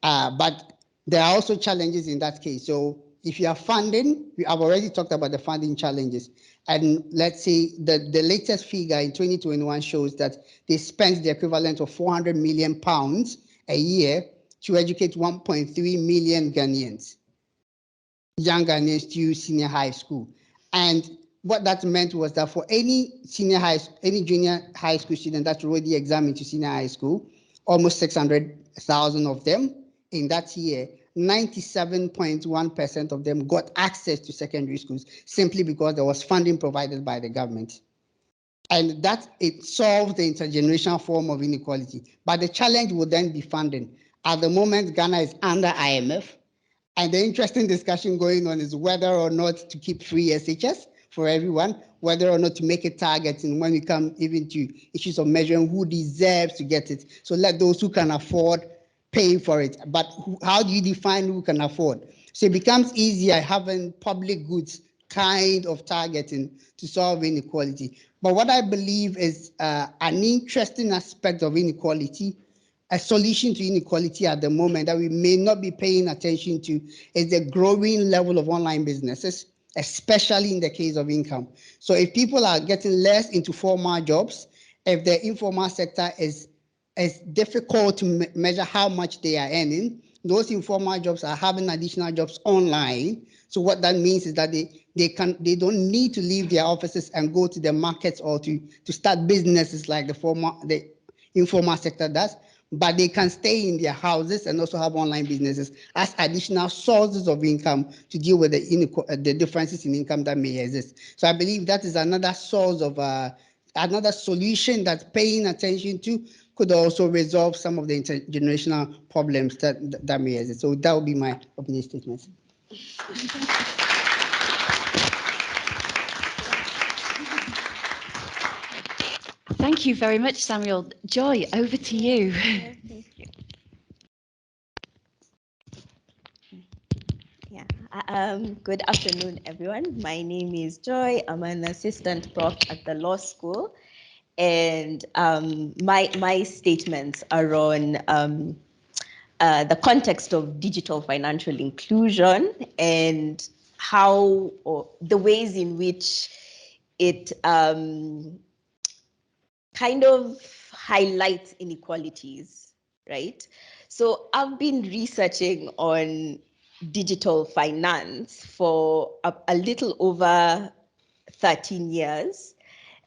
but there are also challenges in that case. So if you are funding, I've already talked about the funding challenges. And let's say the latest figure in 2021 shows that they spent the equivalent of 400 million pounds a year to educate 1.3 million Ghanaians, young Ghanaians to senior high school. And what that meant was that for any junior high school student that's already examined to senior high school, almost 600,000 of them in that year, 97.1% of them got access to secondary schools simply because there was funding provided by the government. And that it solves the intergenerational form of inequality. But the challenge would then be funding. At the moment, Ghana is under IMF. And the interesting discussion going on is whether or not to keep free SHS for everyone, whether or not to make it targeting when we come even to issues of measuring who deserves to get it. So let those who can afford pay for it. But how do you define who can afford? So it becomes easier having public goods kind of targeting to solve inequality. But what I believe is an interesting aspect of inequality, a solution to inequality at the moment that we may not be paying attention to, is the growing level of online businesses, especially in the case of income. So if people are getting less into formal jobs, if the informal sector is difficult to measure how much they are earning, those informal jobs are having additional jobs online. So what that means is that they don't need to leave their offices and go to the markets or to start businesses like the informal sector does, but they can stay in their houses and also have online businesses as additional sources of income to deal with the differences in income that may exist. So I believe that is another source of another solution that paying attention to could also resolve some of the intergenerational problems that may exist. So that would be my opening statement. Thank you very much, Samuel. Joy, over to you. Thank you. Yeah. Good afternoon, everyone. My name is Joy. I'm an assistant prof at the law school, and my statements are on the context of digital financial inclusion and how, or the ways in which it kind of highlights inequalities, right? So I've been researching on digital finance for a little over 13 years.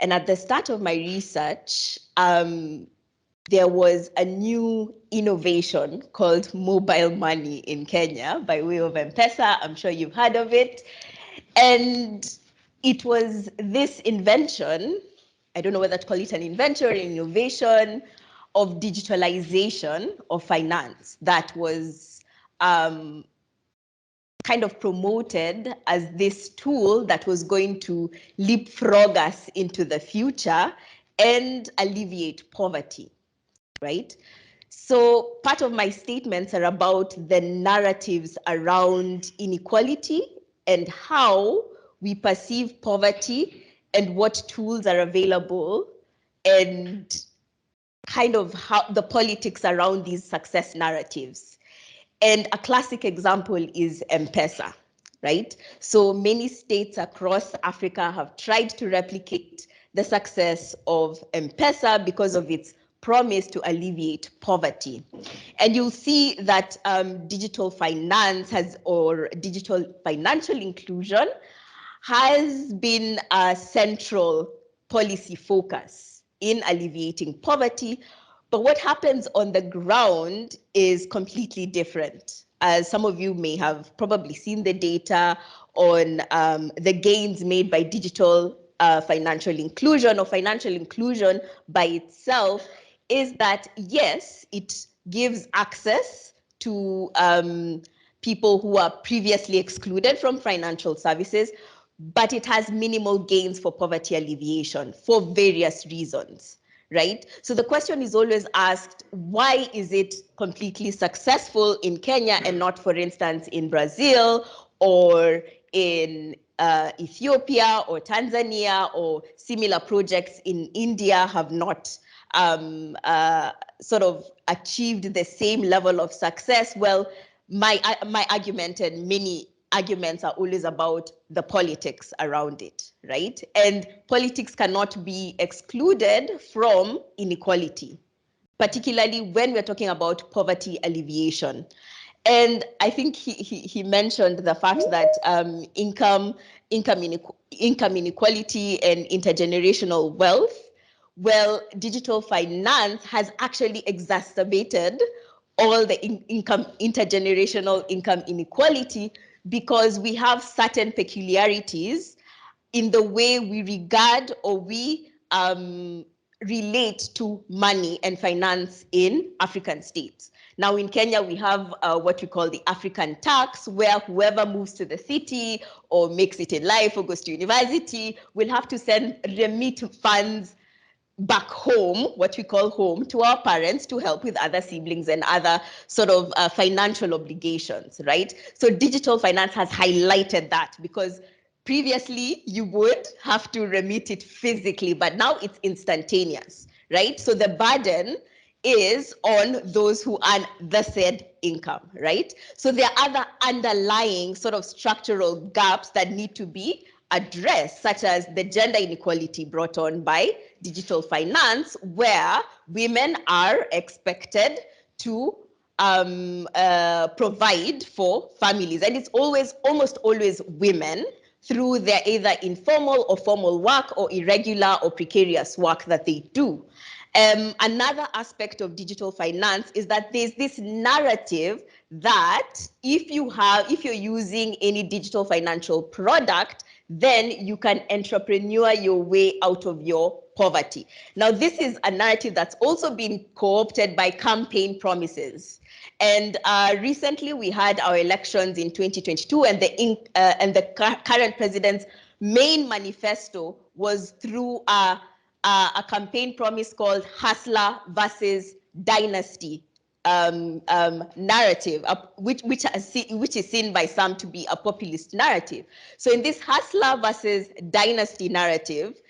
And at the start of my research, there was a new innovation called mobile money in Kenya by way of M-Pesa. I'm sure you've heard of it. And it was this invention, I don't know whether to call it an invention or an innovation, of digitalization of finance that was kind of promoted as this tool that was going to leapfrog us into the future and alleviate poverty, right? So part of my statements are about the narratives around inequality and how we perceive poverty and what tools are available and kind of how the politics around these success narratives. And a classic example is M-Pesa, right? So many states across Africa have tried to replicate the success of M-Pesa because of its promise to alleviate poverty. And you'll see that digital finance or digital financial inclusion has been a central policy focus in alleviating poverty. But what happens on the ground is completely different. As some of you may have probably seen the data on the gains made by digital financial inclusion, or financial inclusion by itself, is that yes, it gives access to people who are previously excluded from financial services, but it has minimal gains for poverty alleviation for various reasons, right? So the question is always asked, why is it completely successful in Kenya and not, for instance, in Brazil or in Ethiopia or Tanzania, or similar projects in India have not sort of achieved the same level of success? Well, my argument, and many arguments, are always about the politics around it, right? And politics cannot be excluded from inequality, particularly when we're talking about poverty alleviation. And I think he mentioned the fact that income inequality and intergenerational wealth, well, digital finance has actually exacerbated all the intergenerational income inequality, because we have certain peculiarities in the way we regard or we relate to money and finance in African states. Now in Kenya, we have what we call the African tax, where whoever moves to the city or makes it in life or goes to university will have to remit funds back home, what we call home, to our parents to help with other siblings and other sort of financial obligations, right? So digital finance has highlighted that, because previously you would have to remit it physically, but now it's instantaneous, right? So the burden is on those who earn the said income, right? So there are other underlying sort of structural gaps that need to be addressed, such as the gender inequality brought on by digital finance, where women are expected to provide for families. And it's almost always women, through their either informal or formal work or irregular or precarious work that they do. Another aspect of digital finance is that there's this narrative that if you're using any digital financial product, then you can entrepreneur your way out of your poverty. Now, this is a narrative that's also been co-opted by campaign promises. And recently we had our elections in 2022, and the current president's main manifesto was through a campaign promise called Hustler versus Dynasty narrative, which is seen by some to be a populist narrative. So in this Hustler versus Dynasty narrative,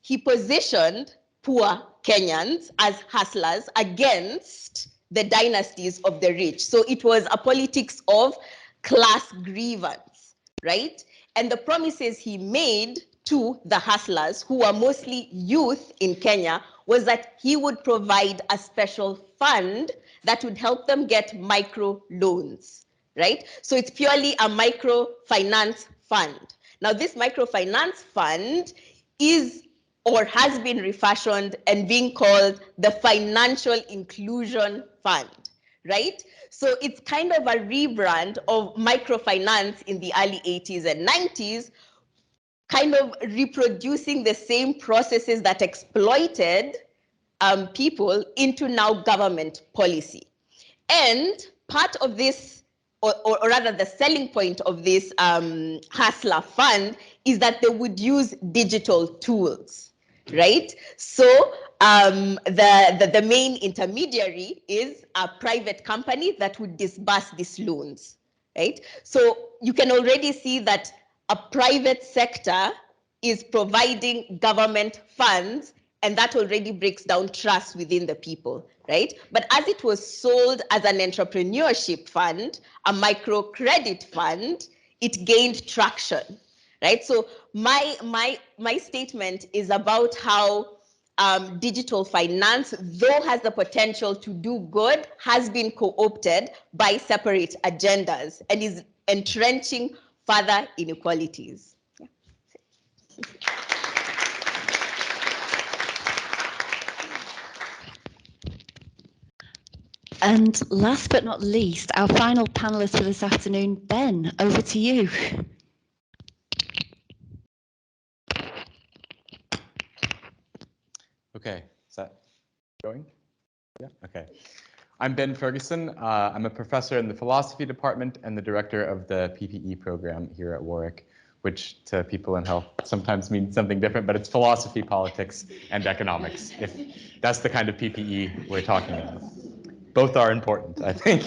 he positioned poor Kenyans as hustlers against the dynasties of the rich. So it was a politics of class grievance, right? And the promises he made to the hustlers, who are mostly youth in Kenya, was that he would provide a special fund that would help them get micro loans, right? So it's purely a microfinance fund. Now, this microfinance fund is or has been refashioned and being called the Financial Inclusion Fund, right? So it's kind of a rebrand of microfinance in the early 80s and 90s, kind of reproducing the same processes that exploited people into now government policy. And part of this, or rather the selling point of this hustler fund, is that they would use digital tools, right? So the main intermediary is a private company that would disburse these loans, right? So you can already see that a private sector is providing government funds, and that already breaks down trust within the people, right? But as it was sold as an entrepreneurship fund, a microcredit fund, it gained traction, right? So my statement is about how digital finance, though has the potential to do good, has been co-opted by separate agendas and is entrenching further inequalities. Yeah. And last but not least, our final panelist for this afternoon, Ben, over to you. Okay, is that going? Yeah, okay. I'm Ben Ferguson. I'm a professor in the philosophy department and the director of the PPE program here at Warwick, which to people in health sometimes means something different, but it's philosophy, politics, and economics, if that's the kind of PPE we're talking about. Both are important, I think.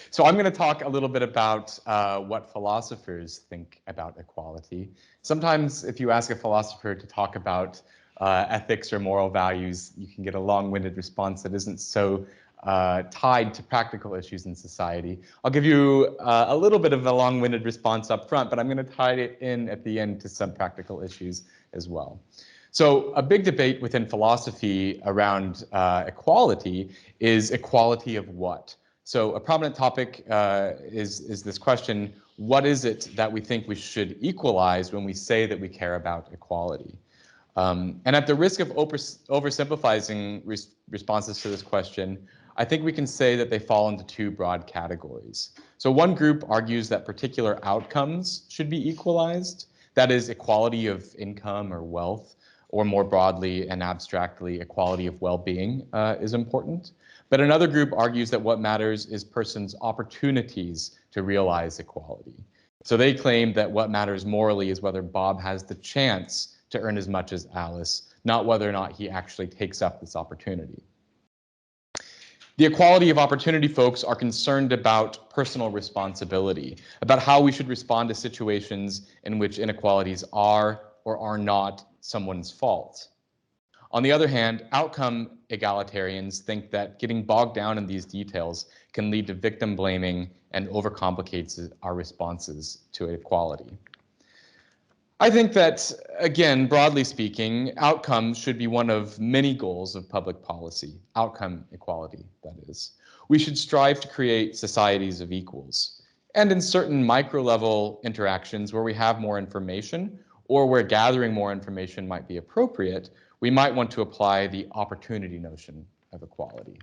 So I'm going to talk a little bit about what philosophers think about equality. Sometimes if you ask a philosopher to talk about ethics or moral values, you can get a long-winded response that isn't so tied to practical issues in society. I'll give you a little bit of a long-winded response up front, but I'm going to tie it in at the end to some practical issues as well. So a big debate within philosophy around equality is equality of what? So a prominent topic is this question, what is it that we think we should equalize when we say that we care about equality? And at the risk of oversimplifying responses to this question, I think we can say that they fall into two broad categories. So one group argues that particular outcomes should be equalized, that is equality of income or wealth, or more broadly and abstractly, equality of well-being is important. But another group argues that what matters is persons' opportunities to realize equality. So they claim that what matters morally is whether Bob has the chance to earn as much as Alice, not whether or not he actually takes up this opportunity. The equality of opportunity folks are concerned about personal responsibility, about how we should respond to situations in which inequalities are or are not someone's fault. On the other hand, outcome egalitarians think that getting bogged down in these details can lead to victim blaming and overcomplicates our responses to equality. I think that, again, broadly speaking, outcomes should be one of many goals of public policy, outcome equality, that is. We should strive to create societies of equals. And in certain micro-level interactions where we have more information or where gathering more information might be appropriate, we might want to apply the opportunity notion of equality.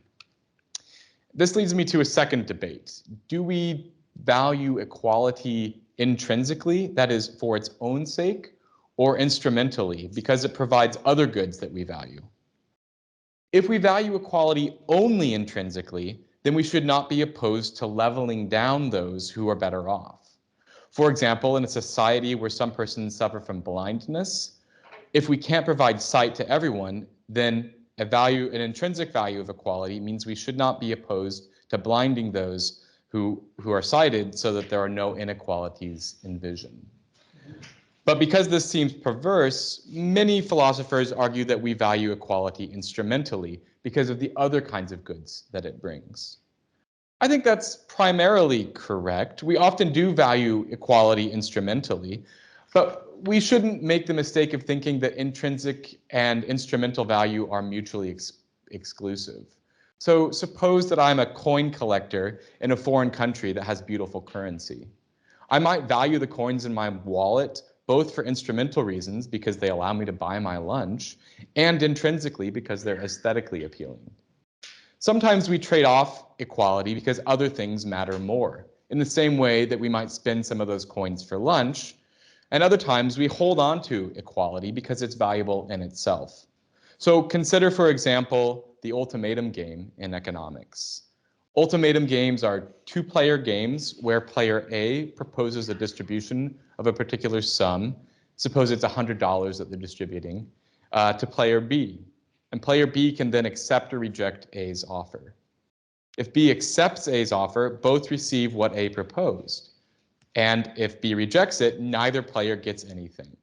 This leads me to a second debate. Do we value equality intrinsically, that is for its own sake, or instrumentally because it provides other goods that we value? If we value equality only intrinsically, then we should not be opposed to leveling down those who are better off. For example, in a society where some persons suffer from blindness, if we can't provide sight to everyone, then an intrinsic value of equality means we should not be opposed to blinding those who are sighted so that there are no inequalities in vision. But because this seems perverse, many philosophers argue that we value equality instrumentally because of the other kinds of goods that it brings. I think that's primarily correct. We often do value equality instrumentally, but we shouldn't make the mistake of thinking that intrinsic and instrumental value are mutually exclusive. So suppose that I'm a coin collector in a foreign country that has beautiful currency. I might value the coins in my wallet both for instrumental reasons because they allow me to buy my lunch and intrinsically because they're aesthetically appealing. Sometimes we trade off equality because other things matter more, in the same way that we might spend some of those coins for lunch, and other times we hold on to equality because it's valuable in itself. So consider, for example, the ultimatum game in economics. Ultimatum games are two-player games where player A proposes a distribution of a particular sum, suppose it's $100 that they're distributing, to player B. And player B can then accept or reject A's offer. If B accepts A's offer, both receive what A proposed. And if B rejects it, neither player gets anything.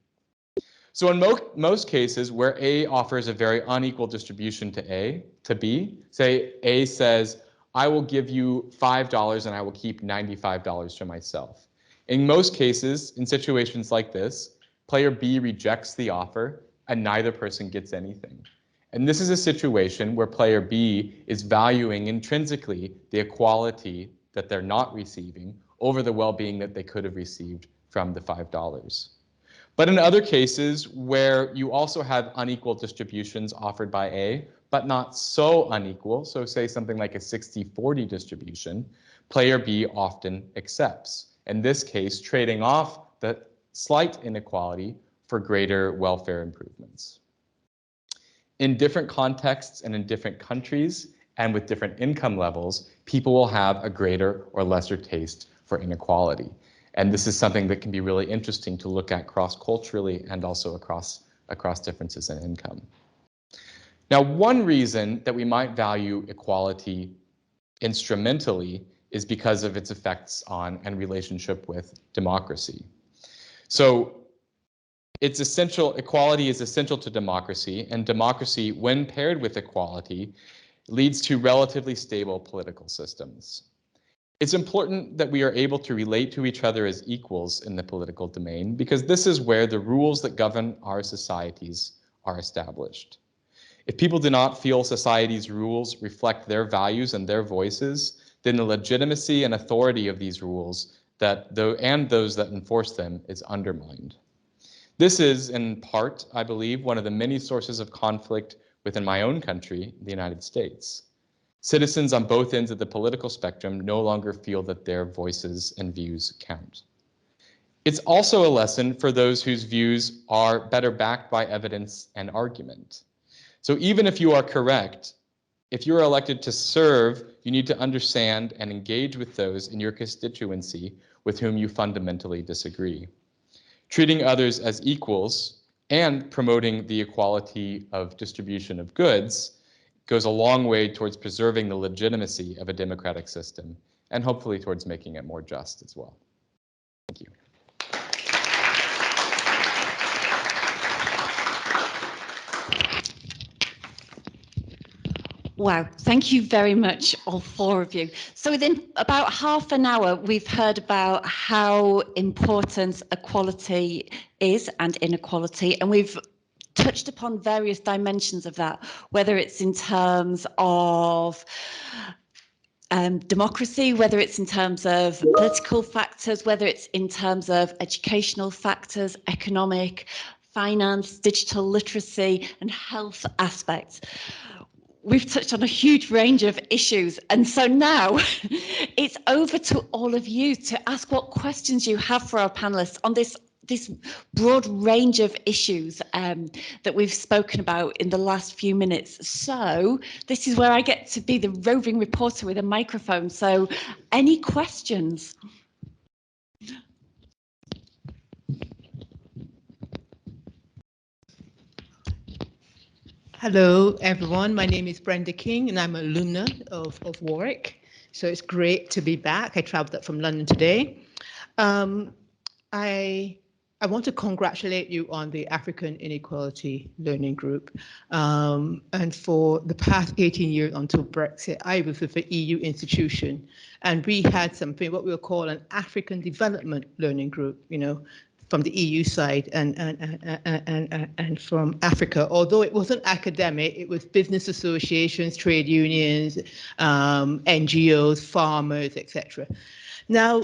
So in most cases where A offers a very unequal distribution to B, say A says, I will give you $5 and I will keep $95 for myself. In most cases, in situations like this, player B rejects the offer and neither person gets anything. And this is a situation where player B is valuing intrinsically the equality that they're not receiving over the well-being that they could have received from the $5. But in other cases where you also have unequal distributions offered by A, but not so unequal, so say something like a 60-40 distribution, player B often accepts. In this case, trading off the slight inequality for greater welfare improvements. In different contexts and in different countries, and with different income levels, people will have a greater or lesser taste for inequality. And this is something that can be really interesting to look at cross-culturally and also across differences in income. Now, one reason that we might value equality instrumentally is because of its effects on and relationship with democracy. So it's essential, equality is essential to democracy, and democracy, when paired with equality, leads to relatively stable political systems. It's important that we are able to relate to each other as equals in the political domain, because this is where the rules that govern our societies are established. If people do not feel society's rules reflect their values and their voices, then the legitimacy and authority of these rules and those that enforce them is undermined. This is, in part, I believe, one of the many sources of conflict within my own country, the United States. Citizens on both ends of the political spectrum no longer feel that their voices and views count. It's also a lesson for those whose views are better backed by evidence and argument. So even if you are correct, if you are elected to serve, you need to understand and engage with those in your constituency with whom you fundamentally disagree. Treating others as equals and promoting the equality of distribution of goods goes a long way towards preserving the legitimacy of a democratic system and hopefully towards making it more just as well. Thank you. Wow, thank you very much, all four of you. So within about half an hour, we've heard about how important equality is and inequality, and we've touched upon various dimensions of that, whether it's in terms of democracy, whether it's in terms of political factors, whether it's in terms of educational factors, economic, finance, digital literacy, and health aspects. We've touched on a huge range of issues, and so now it's over to all of you to ask what questions you have for our panelists on this broad range of issues that we've spoken about in the last few minutes. So this is where I get to be the roving reporter with a microphone. So any questions? Hello, everyone. My name is Brenda King, and I'm an alumna of Warwick. So it's great to be back. I traveled up from London today. I want to congratulate you on the African Inequality Learning Group. And for the past 18 years until Brexit, I was with the EU institution, and we had something, what we'll call an African Development Learning Group, you know, from the EU side and from Africa. Although it wasn't academic, it was business associations, trade unions, NGOs, farmers, etc. Now,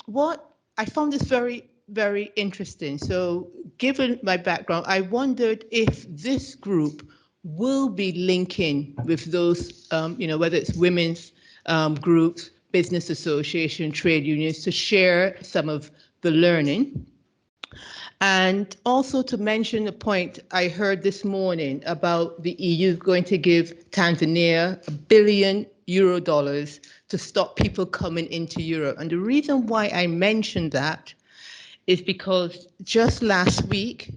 what I found this very, very interesting. So given my background, I wondered if this group will be linking with those, you know, whether it's women's groups, business association, trade unions, to share some of the learning. And also to mention a point I heard this morning about the EU going to give Tanzania $1 billion to stop people coming into Europe. And the reason why I mentioned that is because just last week,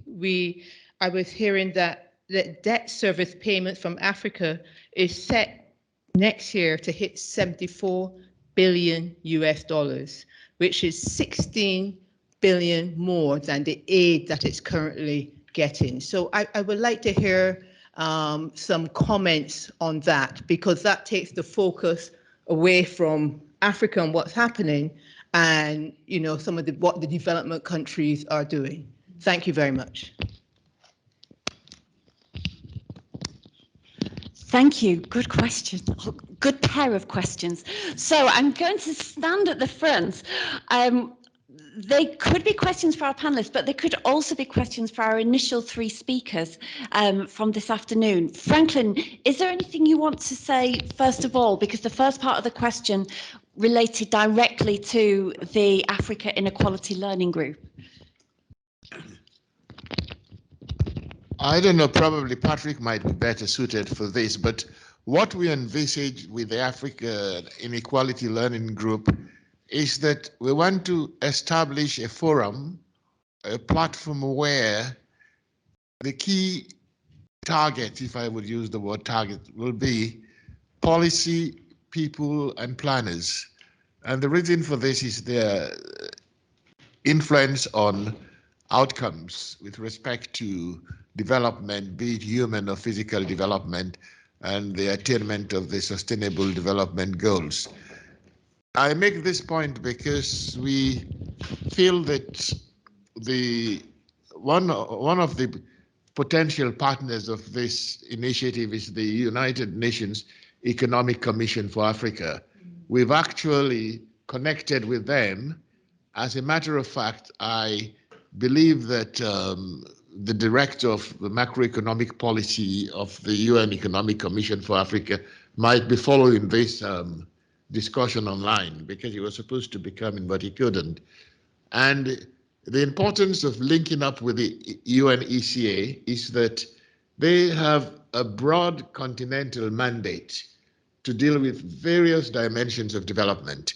I was hearing that the debt service payments from Africa is set next year to hit $74 billion, which is 16 billion more than the aid that it's currently getting. So I would like to hear some comments on that, because that takes the focus away from Africa and what's happening, and you know, some of what the development countries are doing. Thank you very much. Thank you. Good question. Good pair of questions. So I'm going to stand at the front. They could be questions for our panelists, but they could also be questions for our initial three speakers from this afternoon. Franklin, is there anything you want to say first of all? Because the first part of the question related directly to the Africa Inequality Learning Group. I don't know, probably Patrick might be better suited for this, but what we envisage with the Africa Inequality Learning Group is that we want to establish a forum, a platform where the key target, if I would use the word target, will be policy, people, and planners. And the reason for this is their influence on outcomes with respect to development, be it human or physical development, and the attainment of the Sustainable Development Goals. I make this point because we feel that one of the potential partners of this initiative is the United Nations Economic Commission for Africa. We've actually connected with them. As a matter of fact, I believe that the director of the macroeconomic policy of the UN Economic Commission for Africa might be following this discussion online, because he was supposed to be coming, but he couldn't. And the importance of linking up with the UNECA is that they have a broad continental mandate to deal with various dimensions of development,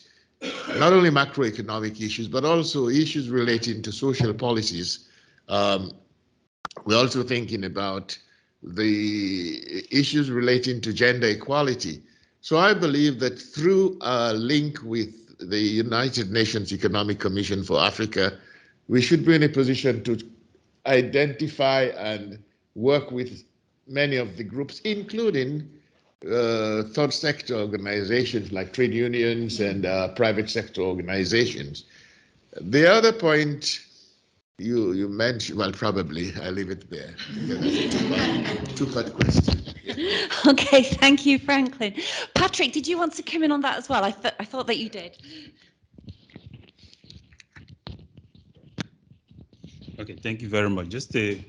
not only macroeconomic issues, but also issues relating to social policies. We're also thinking about the issues relating to gender equality. So I believe that through a link with the United Nations Economic Commission for Africa, we should be in a position to identify and work with many of the groups, including third sector organizations like trade unions and private sector organizations. The other point you mentioned, well, probably I leave it there. Two-part question. Okay, thank you, Franklin. Patrick, did you want to come in on that as well? I thought that you did. Okay, thank you very much. Just a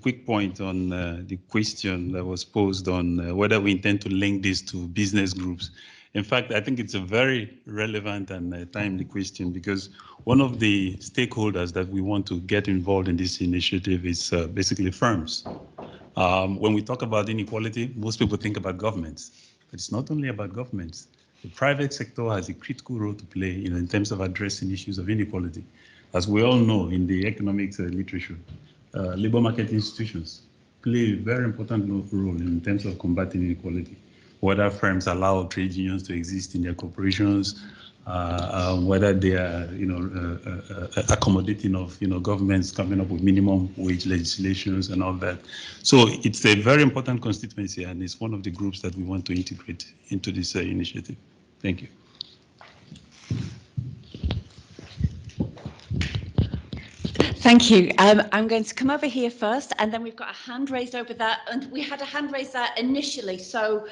quick point on the question that was posed on whether we intend to link this to business groups. In fact, I think it's a very relevant and timely question, because one of the stakeholders that we want to get involved in this initiative is basically firms. When we talk about inequality, most people think about governments, but it's not only about governments. The private sector has a critical role to play, in terms of addressing issues of inequality. As we all know in the economics literature, labor market institutions play a very important role in terms of combating inequality. Whether firms allow trade unions to exist in their corporations, whether they are, accommodating of, governments coming up with minimum wage legislations and all that. So it's a very important constituency, and it's one of the groups that we want to integrate into this initiative. Thank you. Thank you. I'm going to come over here first, and then we've got a hand raised over there, and we had a hand raised there initially, so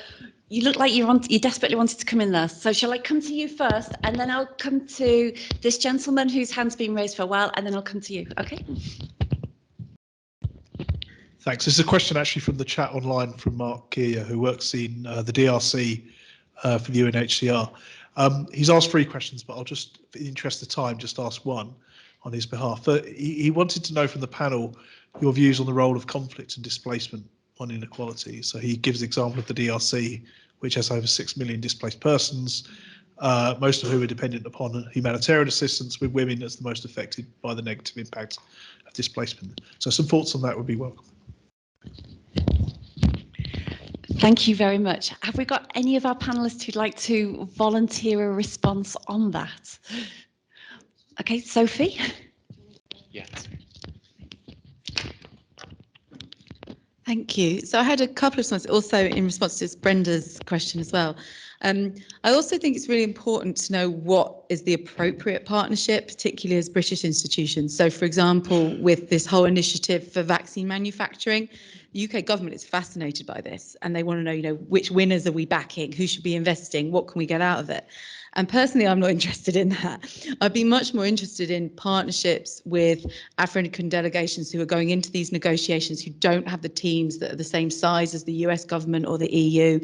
you look like you desperately wanted to come in there. So shall I come to you first, and then I'll come to this gentleman whose hand's been raised for a while, and then I'll come to you, okay? Thanks. This is a question actually from the chat online from Mark Kia, who works in the DRC for the UNHCR. He's asked 3 questions, but I'll just, in the interest of time, just ask one on his behalf. He wanted to know from the panel your views on the role of conflict and displacement on inequality. So he gives the example of the DRC, which has over 6 million displaced persons, most of whom are dependent upon humanitarian assistance, with women as the most affected by the negative impact of displacement. So some thoughts on that would be welcome. Thank you very much. Have we got any of our panelists who'd like to volunteer a response on that? Okay, Sophie. Yeah. Thank you. So I had a couple of responses, also in response to Brenda's question as well. I also think it's really important to know what is the appropriate partnership, particularly as British institutions. So, for example, with this whole initiative for vaccine manufacturing, the UK government is fascinated by this, and they want to know, which winners are we backing, who should be investing, what can we get out of it? And personally, I'm not interested in that. I'd be much more interested in partnerships with African delegations who are going into these negotiations, who don't have the teams that are the same size as the US government or the EU,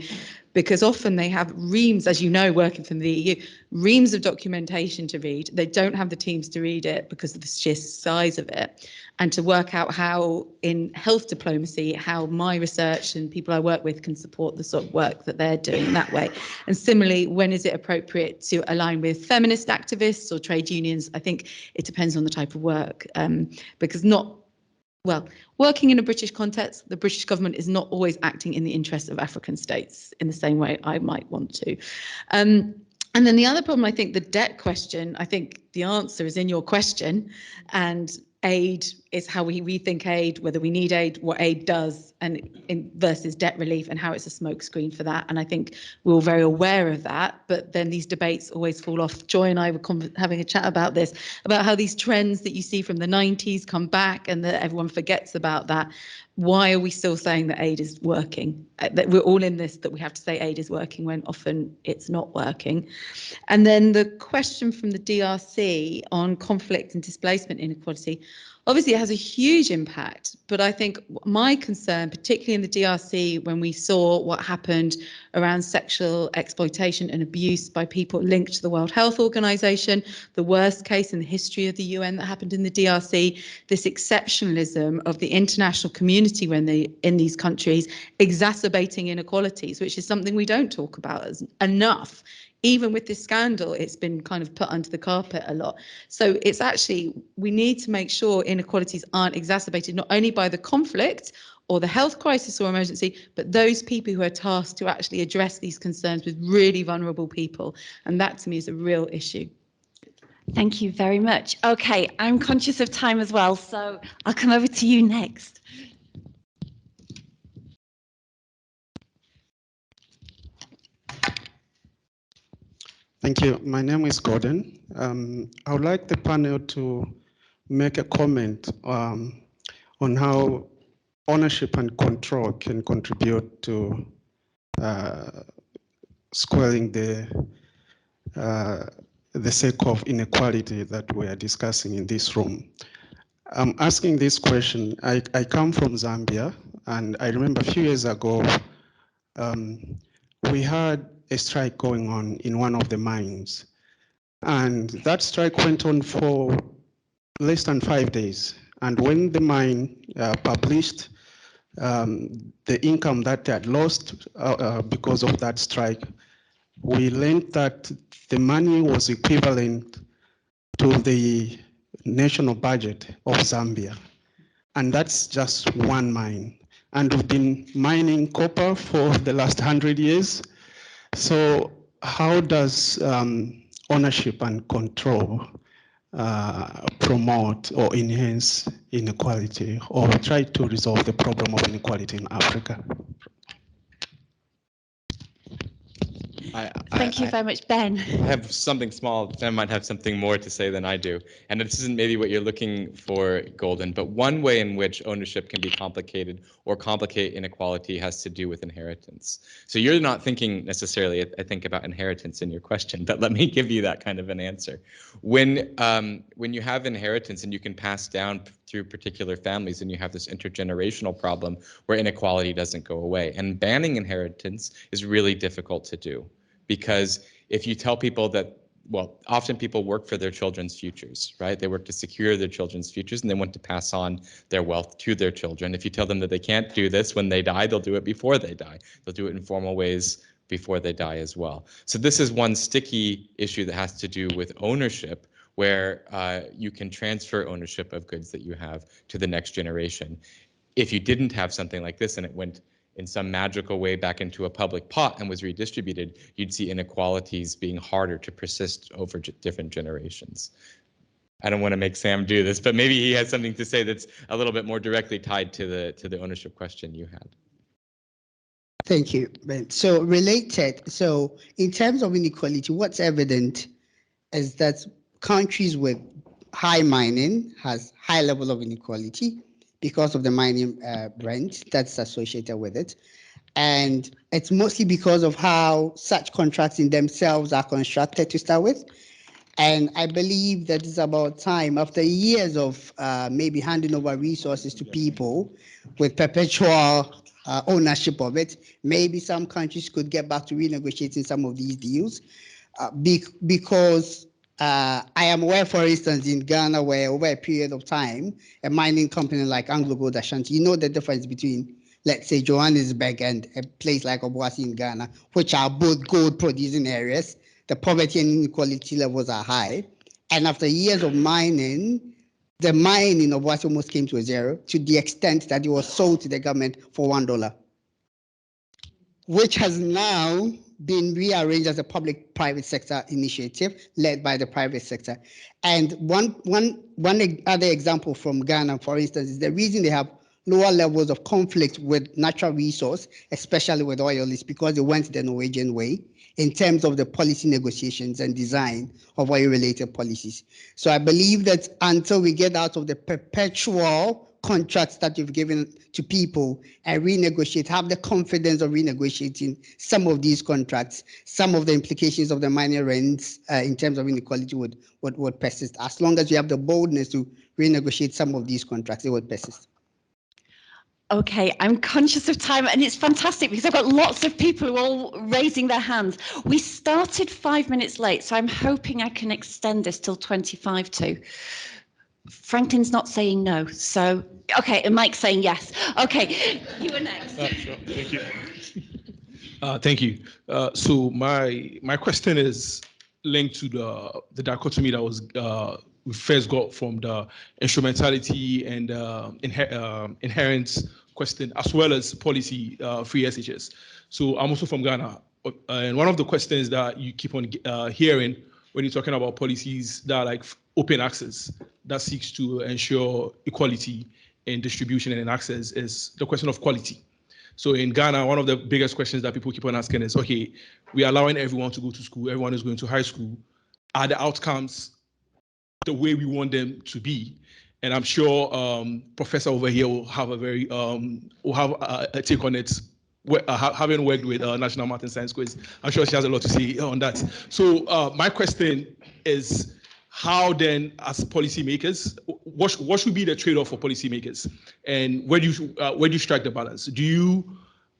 because often they have reams, as you know, working from the EU, reams of documentation to read. They don't have the teams to read it because of the sheer size of it, and to work out how in health diplomacy, how my research and people I work with can support the sort of work that they're doing in that way. And similarly, when is it appropriate to align with feminist activists or trade unions? I think it depends on the type of work, because working in a British context, the British government is not always acting in the interests of African states in the same way I might want to. And then the other problem, I think the debt question, I think the answer is in your question, and aid is how we rethink aid, whether we need aid, what aid does, and versus debt relief, and how it's a smokescreen for that. And I think we're all very aware of that, but then these debates always fall off. Joy and I were having a chat about this, about how these trends that you see from the 90s come back and that everyone forgets about that. Why are we still saying that aid is working? That we're all in this, that we have to say aid is working when often it's not working. And then the question from the DRC on conflict and displacement inequality, obviously it has a huge impact, but I think my concern, particularly in the DRC, when we saw what happened around sexual exploitation and abuse by people linked to the World Health Organization, the worst case in the history of the UN that happened in the DRC, this exceptionalism of the international community when in these countries exacerbating inequalities, which is something we don't talk about enough. Even with this scandal, it's been kind of put under the carpet a lot. So it's actually, we need to make sure inequalities aren't exacerbated, not only by the conflict or the health crisis or emergency, but those people who are tasked to actually address these concerns with really vulnerable people. And that to me is a real issue. Thank you very much. Okay, I'm conscious of time as well, so I'll come over to you next. Thank you. My name is Gordon. I would like the panel to make a comment on how ownership and control can contribute to squaring the sake of inequality that we are discussing in this room. I'm asking this question. I come from Zambia, and I remember a few years ago, we had a strike going on in one of the mines. And that strike went on for less than 5 days. And when the mine published the income that they had lost because of that strike, we learned that the money was equivalent to the national budget of Zambia. And that's just one mine. And we've been mining copper for the last 100 years. So how does ownership and control promote or enhance inequality or try to resolve the problem of inequality in Africa? Thank you very much, Ben. I have something small. Ben might have something more to say than I do. And this isn't maybe what you're looking for, Golden, but one way in which ownership can be complicated or complicate inequality has to do with inheritance. So you're not thinking necessarily, I think, about inheritance in your question, but let me give you that kind of an answer. When you have inheritance and you can pass down through particular families, and you have this intergenerational problem where inequality doesn't go away. And banning inheritance is really difficult to do. Because if you tell people that, well, often people work for their children's futures, right? They work to secure their children's futures and they want to pass on their wealth to their children. If you tell them that they can't do this when they die, they'll do it before they die. They'll do it in formal ways before they die as well. So this is one sticky issue that has to do with ownership, where you can transfer ownership of goods that you have to the next generation. If you didn't have something like this and it went in some magical way back into a public pot and was redistributed, you'd see inequalities being harder to persist over different generations. I don't want to make Sam do this, but maybe he has something to say that's a little bit more directly tied to the ownership question you had. Thank you, Ben. So related, so in terms of inequality, what's evident is that countries with high mining has high level of inequality because of the mining rent that's associated with it. And it's mostly because of how such contracts in themselves are constructed to start with. And I believe that it's about time, after years of maybe handing over resources to people with perpetual ownership of it. Maybe some countries could get back to renegotiating some of these deals because I am aware, for instance, in Ghana, where over a period of time, a mining company like Anglo Gold Ashanti, you know the difference between, let's say, Johannesburg and a place like Obuasi in Ghana, which are both gold producing areas. The poverty and inequality levels are high. And after years of mining, the mine in Obuasi almost came to a zero, to the extent that it was sold to the government for $1, which has now been rearranged as a public-private sector initiative led by the private sector. And one other example from Ghana, for instance, is the reason they have lower levels of conflict with natural resource, especially with oil, is because they went the Norwegian way in terms of the policy negotiations and design of oil-related policies. So I believe that until we get out of the perpetual contracts that you've given to people and renegotiate, have the confidence of renegotiating some of these contracts, some of the implications of the mining rents in terms of inequality would persist. As long as you have the boldness to renegotiate some of these contracts, it would persist. Okay, I'm conscious of time, and it's fantastic because I've got lots of people who are all raising their hands. We started 5 minutes late, so I'm hoping I can extend this till 25 to. Franklin's not saying no, so okay, and Mike's saying yes. Okay, you were next. Sure. Thank you. Thank you. So my question is linked to the dichotomy that was we first got from the instrumentality and inherent question, as well as policy free SHS. So I'm also from Ghana, and one of the questions that you keep on hearing when you're talking about policies that are like open access, that seeks to ensure equality in distribution and in access, is the question of quality. So in Ghana, one of the biggest questions that people keep on asking is, okay, we're allowing everyone to go to school, everyone is going to high school. Are the outcomes the way we want them to be? And I'm sure Professor over here will have a very, will have a take on it, having worked with National Math and Science Quiz. I'm sure she has a lot to say on that. So my question is, how then, as policymakers, what should be the trade-off for policymakers, and where do you strike the balance? Do you,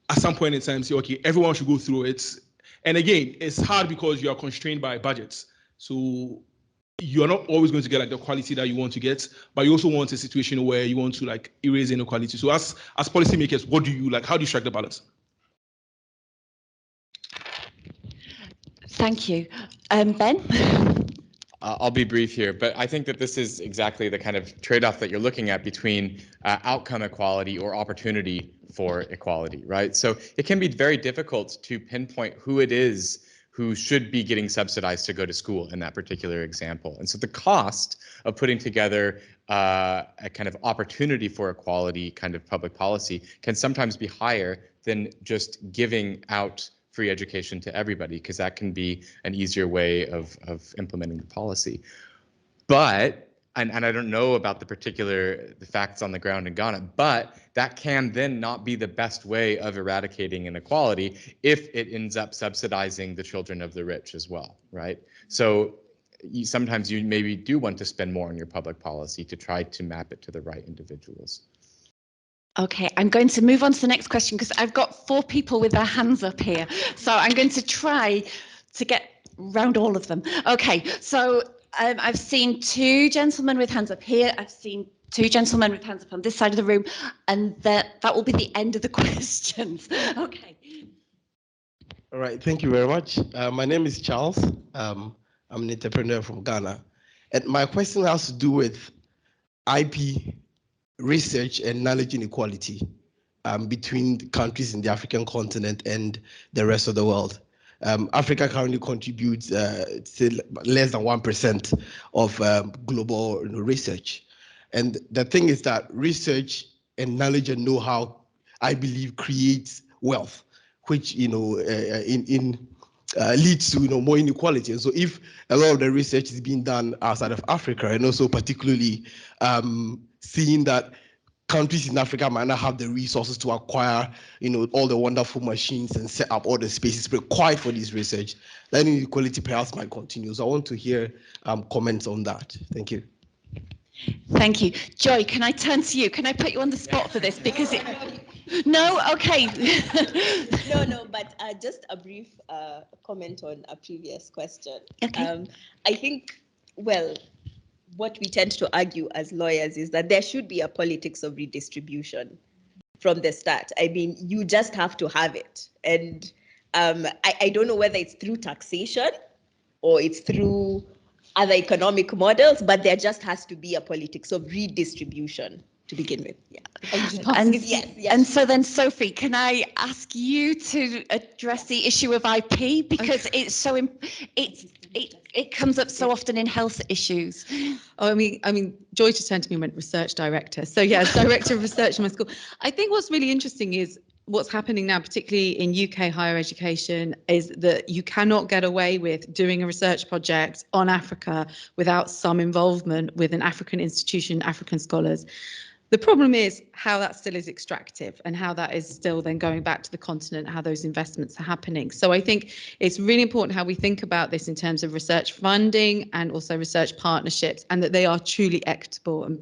at some point in time, say, okay, everyone should go through it? And again, it's hard because you are constrained by budgets, so you're not always going to get like the quality that you want to get, but you also want a situation where you want to like erase inequality. So as policymakers, what do you like? How do you strike the balance? Thank you, Ben. I'll be brief here, but I think that this is exactly the kind of trade-off that you're looking at between outcome equality or opportunity for equality, right? So it can be very difficult to pinpoint who it is who should be getting subsidized to go to school in that particular example. And so the cost of putting together a kind of opportunity for equality kind of public policy can sometimes be higher than just giving out free education to everybody, because that can be an easier way of implementing the policy. But, and I don't know about the facts on the ground in Ghana, but that can then not be the best way of eradicating inequality if it ends up subsidizing the children of the rich as well, right? So sometimes you maybe do want to spend more on your public policy to try to map it to the right individuals. Okay, I'm going to move on to the next question because I've got 4 people with their hands up here. So I'm going to try to get round all of them. Okay, so I've seen 2 gentlemen with hands up here. I've seen 2 gentlemen with hands up on this side of the room, and that will be the end of the questions. Okay. All right, thank you very much. My name is Charles. I'm an entrepreneur from Ghana. And my question has to do with IP research and knowledge inequality between countries in the African continent and the rest of the world. Africa currently contributes still less than 1% of global research. And the thing is that research and knowledge and know-how, I believe, creates wealth, which leads to more inequality. And so if a lot of the research is being done outside of Africa, and also particularly seeing that countries in Africa might not have the resources to acquire, all the wonderful machines and set up all the spaces required for this research, then inequality perhaps might continue. So I want to hear comments on that. Thank you. Thank you. Joy, can I turn to you? Can I put you on the spot for this? Because No, okay. No, but just a brief comment on a previous question. Okay. I think, well, what we tend to argue as lawyers is that there should be a politics of redistribution from the start. I mean, you just have to have it. And I don't know whether it's through taxation or it's through other economic models, but there just has to be a politics of redistribution to begin with. Yeah. And, yes. and so then, Sophie, can I ask you to address the issue of IP, because it's so it comes up so often in health issues. Oh, I mean, Joy just turned to me and went research director. So yeah, as director of research in my school. I think what's really interesting is what's happening now, particularly in UK higher education, is that you cannot get away with doing a research project on Africa without some involvement with an African institution, African scholars. The problem is how that still is extractive and how that is still then going back to the continent, how those investments are happening. So I think it's really important how we think about this in terms of research funding and also research partnerships, and that they are truly equitable and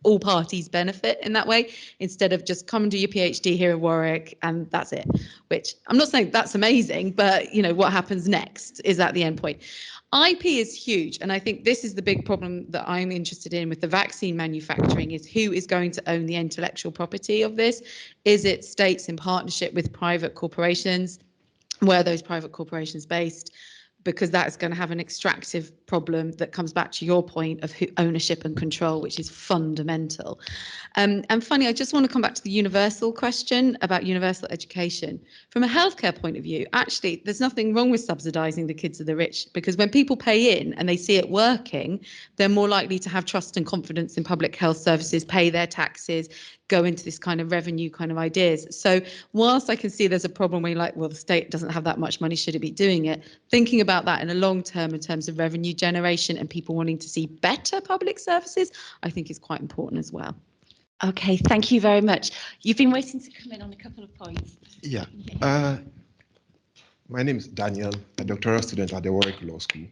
all parties benefit in that way, instead of just come and do your PhD here at Warwick and that's it, which I'm not saying that's amazing, but you know, what happens next is at the end point. IP is huge, and I think this is the big problem that I'm interested in with the vaccine manufacturing, is who is going to own the intellectual property of this? Is it states in partnership with private corporations? Where are those private corporations based? Because that is going to have an extractive problem that comes back to your point of ownership and control, which is fundamental. And funny, I just want to come back to the universal question about universal education. From a healthcare point of view, actually, there's nothing wrong with subsidising the kids of the rich, because when people pay in and they see it working, they're more likely to have trust and confidence in public health services, pay their taxes, go into this kind of revenue kind of ideas. So whilst I can see there's a problem where you're like, well, the state doesn't have that much money, should it be doing it? Thinking about that in a long term in terms of revenue generation and people wanting to see better public services, I think is quite important as well. Okay, thank you very much. You've been waiting to come in on a couple of points. Yeah. My name is Daniel, a doctoral student at the Warwick Law School.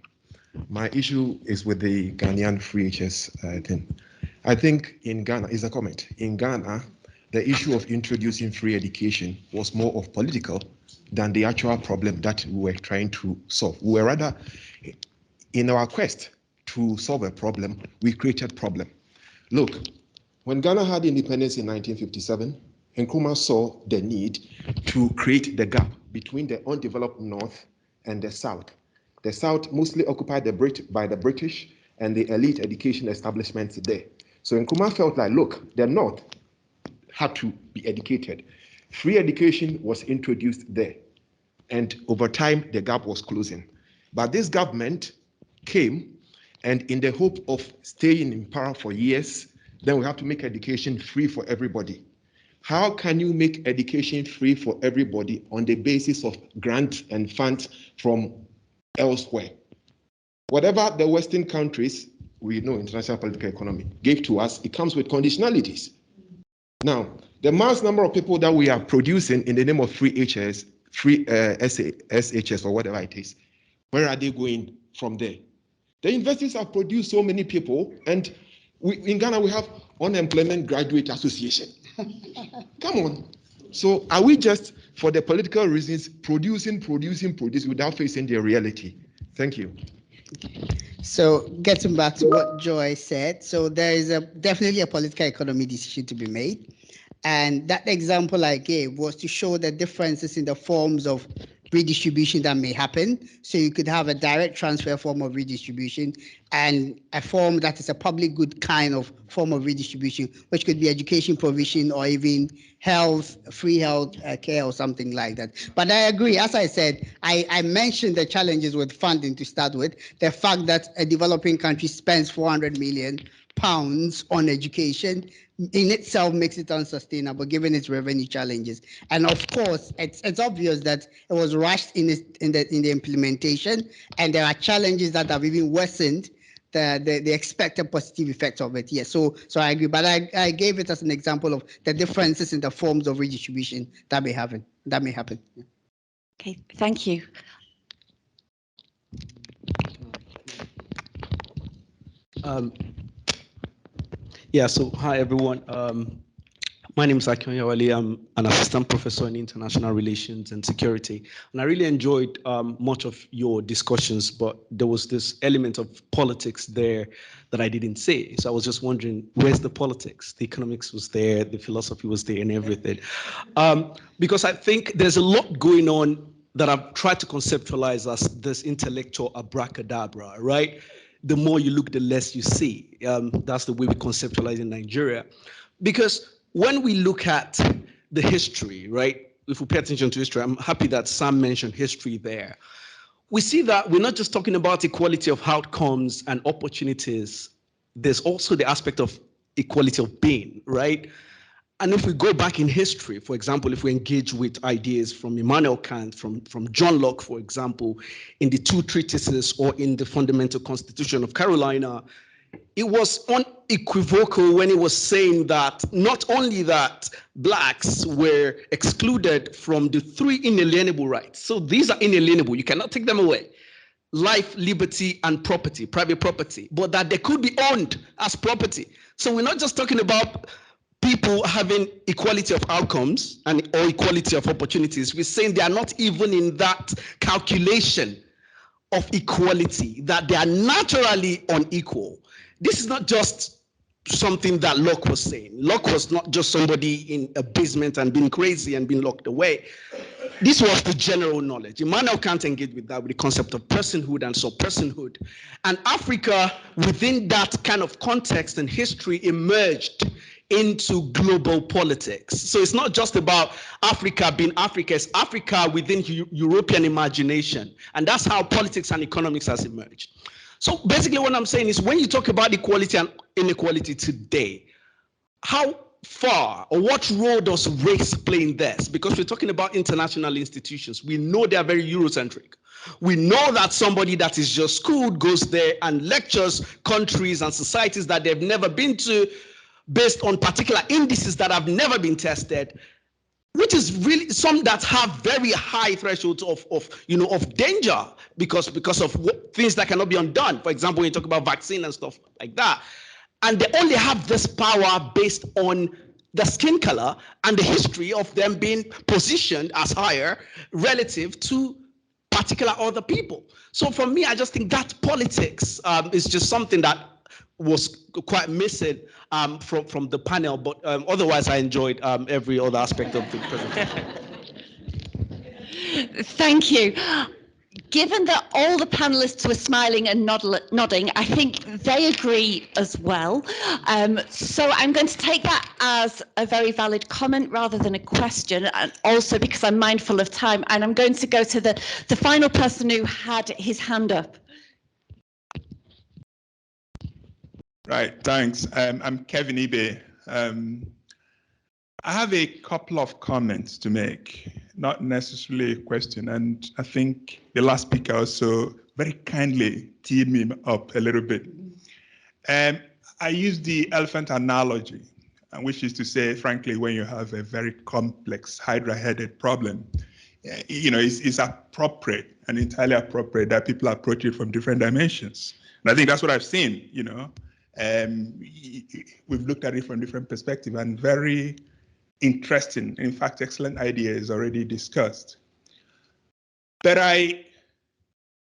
My issue is with the Ghanaian free HS thing. I think in Ghana, is a comment, in Ghana, the issue of introducing free education was more of political than the actual problem that we were trying to solve. We were rather, in our quest to solve a problem, we created problem. Look, when Ghana had independence in 1957, Nkrumah saw the need to create the gap between the undeveloped North and the South. The South mostly occupied by the British and the elite education establishments there. So Nkrumah felt like, look, the North had to be educated. Free education was introduced there. And over time, the gap was closing. But this government came, and in the hope of staying in power for years, then we have to make education free for everybody. How can you make education free for everybody on the basis of grants and funds from elsewhere? Whatever the Western countries, we know international political economy, gave to us, it comes with conditionalities. Now, the mass number of people that we are producing in the name of free HS, free SHS or whatever it is, where are they going from there? The universities have produced so many people, and in Ghana we have Unemployment Graduate Association. Come on. So are we just, for the political reasons, producing without facing the reality? Thank you. So getting back to what Joy said, so there is definitely a political economy decision to be made. And that example I gave was to show the differences in the forms of redistribution that may happen. So you could have a direct transfer form of redistribution and a form that is a public good kind of form of redistribution, which could be education provision or even health, free health care or something like that. But I agree, as I said, I mentioned the challenges with funding to start with, the fact that a developing country spends 400 million pounds on education in itself makes it unsustainable given its revenue challenges. And of course, it's obvious that it was rushed in the implementation, and there are challenges that have even worsened the expected positive effects of it. Yes, so I agree, but I gave it as an example of the differences in the forms of redistribution that may happen. Yeah. Okay, thank you. Yeah, so hi everyone. My name is Akion Wali. I'm an assistant professor in international relations and security. And I really enjoyed much of your discussions, but there was this element of politics there that I didn't say. So I was just wondering, where's the politics? The economics was there, the philosophy was there, and everything. Because I think there's a lot going on that I've tried to conceptualize as this intellectual abracadabra, right? The more you look, the less you see. That's the way we conceptualize in Nigeria. Because when we look at the history, right? If we pay attention to history, I'm happy that Sam mentioned history there. We see that we're not just talking about equality of outcomes and opportunities. There's also the aspect of equality of being, right? And if we go back in history, for example, if we engage with ideas from Immanuel Kant, from John Locke, for example, in the two treatises or in the Fundamental Constitution of Carolina, it was unequivocal when it was saying that not only that blacks were excluded from the three inalienable rights. So these are inalienable, you cannot take them away. Life, liberty, and property, private property, but that they could be owned as property. So we're not just talking about people having equality of outcomes and or equality of opportunities. We're saying they are not even in that calculation of equality, that they are naturally unequal. This is not just something that Locke was saying. Locke was not just somebody in a basement and being crazy and being locked away. This was the general knowledge. Immanuel Kant engaged with that, with the concept of personhood and sub-personhood. And Africa, within that kind of context and history, emerged into global politics. So it's not just about Africa being Africa, it's Africa within European imagination. And that's how politics and economics has emerged. So basically what I'm saying is when you talk about equality and inequality today, how far or what role does race play in this? Because we're talking about international institutions. We know they are very Eurocentric. We know that somebody that is just schooled goes there and lectures countries and societies that they've never been to based on particular indices that have never been tested, which is really some that have very high thresholds of danger because of things that cannot be undone. For example, when you talk about vaccine and stuff like that, and they only have this power based on the skin color and the history of them being positioned as higher relative to particular other people. So for me, I just think that politics is just something that was quite missing from the panel, but otherwise I enjoyed every other aspect of the presentation. Thank you. Given that all the panelists were smiling and nodding, I think they agree as well. So I'm going to take that as a very valid comment rather than a question, and also because I'm mindful of time, and I'm going to go to the final person who had his hand up. Right, thanks. I'm Kevin Ibe. I have a couple of comments to make, not necessarily a question. And I think the last speaker also very kindly teed me up a little bit. I use the elephant analogy, which is to say, frankly, when you have a very complex hydra-headed problem, it's appropriate and entirely appropriate that people approach it from different dimensions. And I think that's what I've seen, we've looked at it from different perspectives and very interesting, in fact, excellent ideas already discussed. But I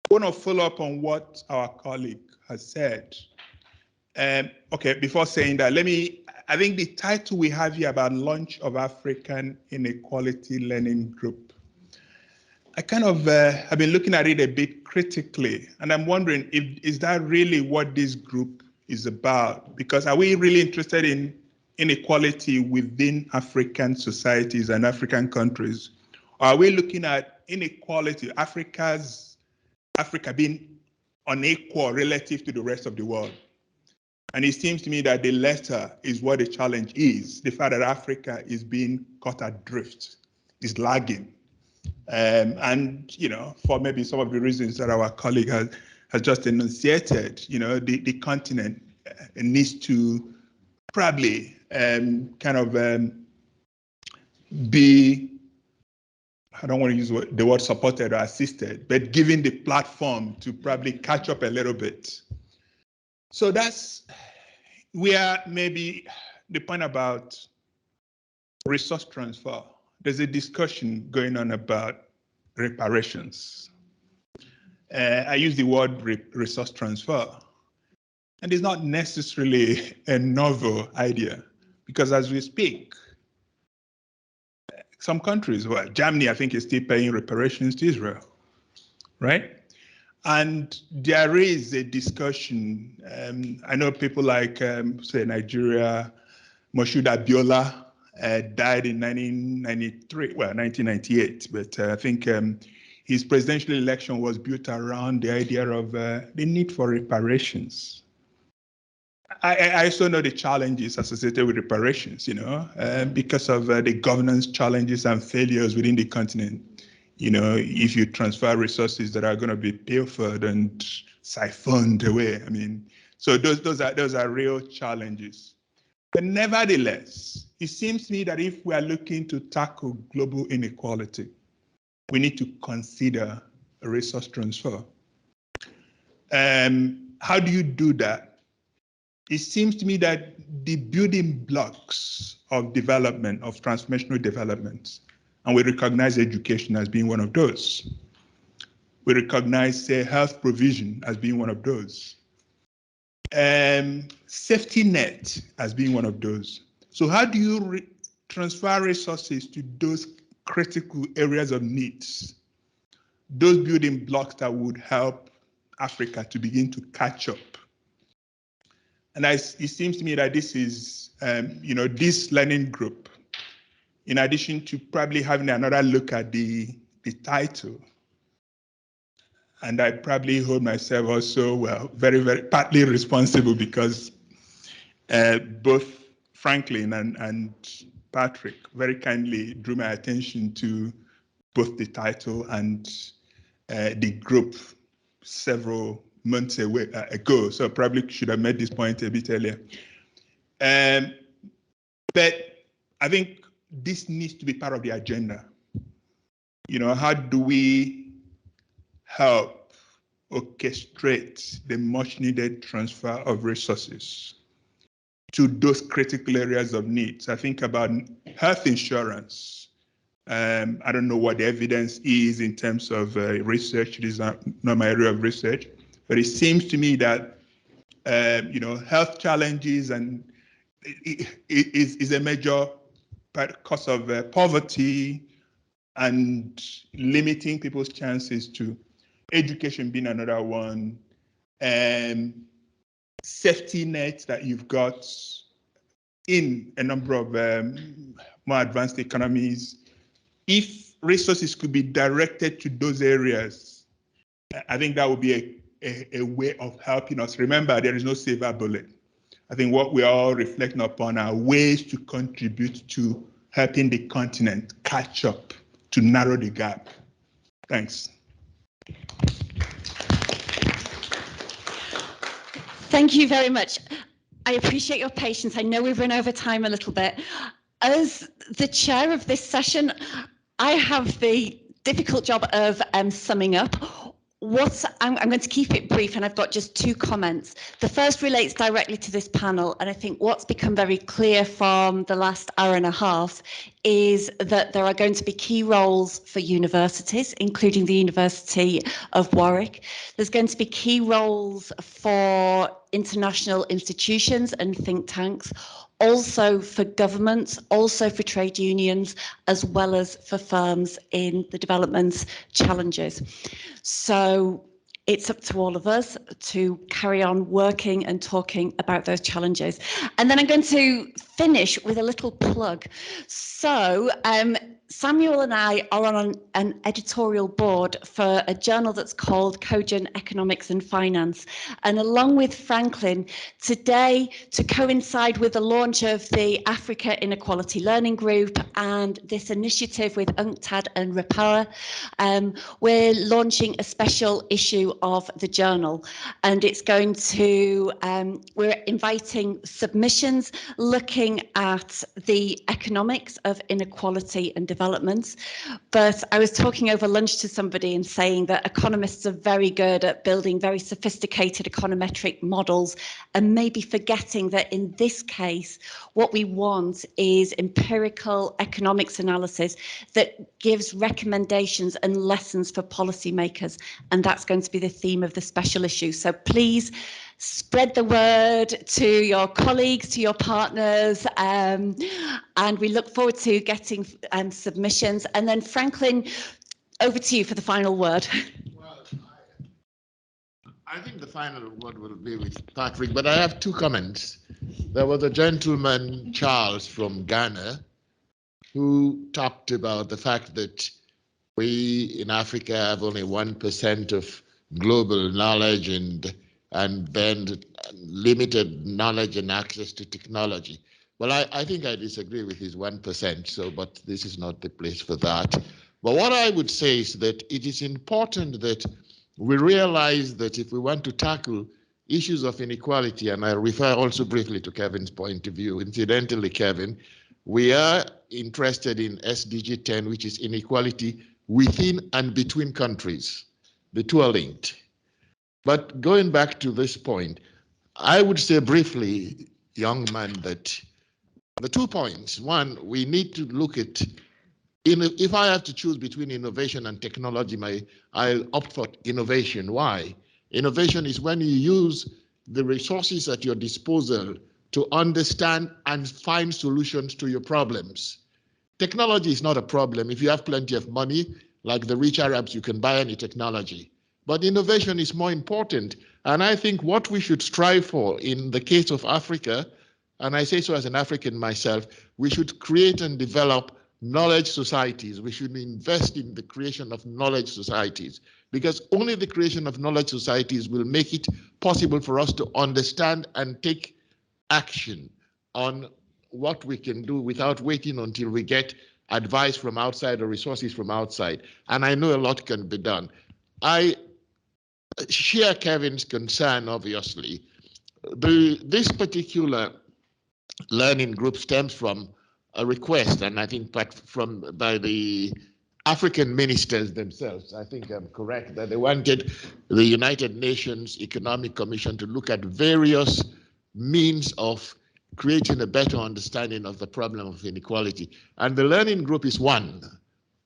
want to follow up on what our colleague has said. Okay, before saying that, I think the title we have here about launch of African Inequality Learning Group, I kind of have been looking at it a bit critically, and I'm wondering is that really what this group is about? Because are we really interested in inequality within African societies and African countries? Or are we looking at inequality, Africa being unequal relative to the rest of the world? And it seems to me that the latter is what the challenge is, the fact that Africa is being caught adrift, is lagging. And for maybe some of the reasons that our colleague has just enunciated, the continent needs to probably be, I don't want to use the word supported or assisted, but given the platform to probably catch up a little bit. So that's where maybe the point about resource transfer, there's a discussion going on about reparations. I use the word resource transfer, and it's not necessarily a novel idea, because as we speak, some countries, well, Germany, I think, is still paying reparations to Israel, right? And there is a discussion. I know people like, say, Nigeria, Moshood Abiola died in 1998, but I think his presidential election was built around the idea of the need for reparations. I also know the challenges associated with reparations, because of the governance challenges and failures within the continent. If you transfer resources that are going to be pilfered and siphoned away, so those are real challenges. But nevertheless, it seems to me that if we are looking to tackle global inequality, we need to consider a resource transfer. How do you do that? It seems to me that the building blocks of development, of transformational development, and we recognize education as being one of those. We recognize, say, health provision as being one of those. Safety net as being one of those. So how do you transfer resources to those critical areas of needs? Those building blocks that would help Africa to begin to catch up. And it seems to me that this is, this learning group, in addition to probably having another look at the title, and I probably hold myself also, well, very, very partly responsible, because both Franklin and Patrick very kindly drew my attention to both the title and the group several months ago. So I probably should have made this point a bit earlier. But I think this needs to be part of the agenda. How do we help orchestrate the much needed transfer of resources to those critical areas of needs? I think about health insurance. I don't know what the evidence is in terms of research. It is not my area of research, but it seems to me that health challenges and is a major cause of poverty and limiting people's chances to education being another one, and safety nets that you've got in a number of more advanced economies. If resources could be directed to those areas, I think that would be a way of helping us. Remember, there is no silver bullet. I think what we are all reflecting upon are ways to contribute to helping the continent catch up, to narrow the gap. Thanks. Thank you very much. I appreciate your patience. I know we've run over time a little bit. As the chair of this session, I have the difficult job of summing up. I'm going to keep it brief, and I've got just two comments. The first relates directly to this panel, and I think what's become very clear from the last hour and a half is that there are going to be key roles for universities, including the University of Warwick. There's going to be key roles for international institutions and think tanks, also for governments, also for trade unions, as well as for firms in the development challenges. So it's up to all of us to carry on working and talking about those challenges. And then I'm going to finish with a little plug. So Samuel and I are on an editorial board for a journal that's called Cogent Economics and Finance. And along with Franklin, today, to coincide with the launch of the Africa Inequality Learning Group and this initiative with UNCTAD and Repower, we're launching a special issue of the journal, and it's going to, we're inviting submissions looking at the economics of inequality and development. But I was talking over lunch to somebody and saying that economists are very good at building very sophisticated econometric models, and maybe forgetting that in this case, what we want is empirical economics analysis that gives recommendations and lessons for policymakers. And that's going to be the theme of the special issue. So please spread the word to your colleagues, to your partners, and we look forward to getting submissions. And then Franklin, over to you for the final word. Well, I think the final word will be with Patrick, but I have two comments. There was a gentleman, Charles, from Ghana, who talked about the fact that we in Africa have only 1% of global knowledge and then limited knowledge and access to technology. Well, I think I disagree with his 1%, but this is not the place for that. But what I would say is that it is important that we realize that if we want to tackle issues of inequality, and I refer also briefly to Kevin's point of view, incidentally, Kevin, we are interested in SDG 10, which is inequality within and between countries. The two are linked. But going back to this point, I would say briefly, young man, that the 2 points. One, we need to look at, if I have to choose between innovation and technology, I'll opt for innovation. Why? Innovation is when you use the resources at your disposal to understand and find solutions to your problems. Technology is not a problem. If you have plenty of money, like the rich Arabs, you can buy any technology. But innovation is more important. And I think what we should strive for in the case of Africa, and I say so as an African myself, we should create and develop knowledge societies. We should invest in the creation of knowledge societies, because only the creation of knowledge societies will make it possible for us to understand and take action on what we can do without waiting until we get advice from outside or resources from outside. And I know a lot can be done. I share Kevin's concern, obviously. This particular learning group stems from a request, and I think by the African ministers themselves. I think I'm correct that they wanted the United Nations Economic Commission to look at various means of creating a better understanding of the problem of inequality. And the learning group is one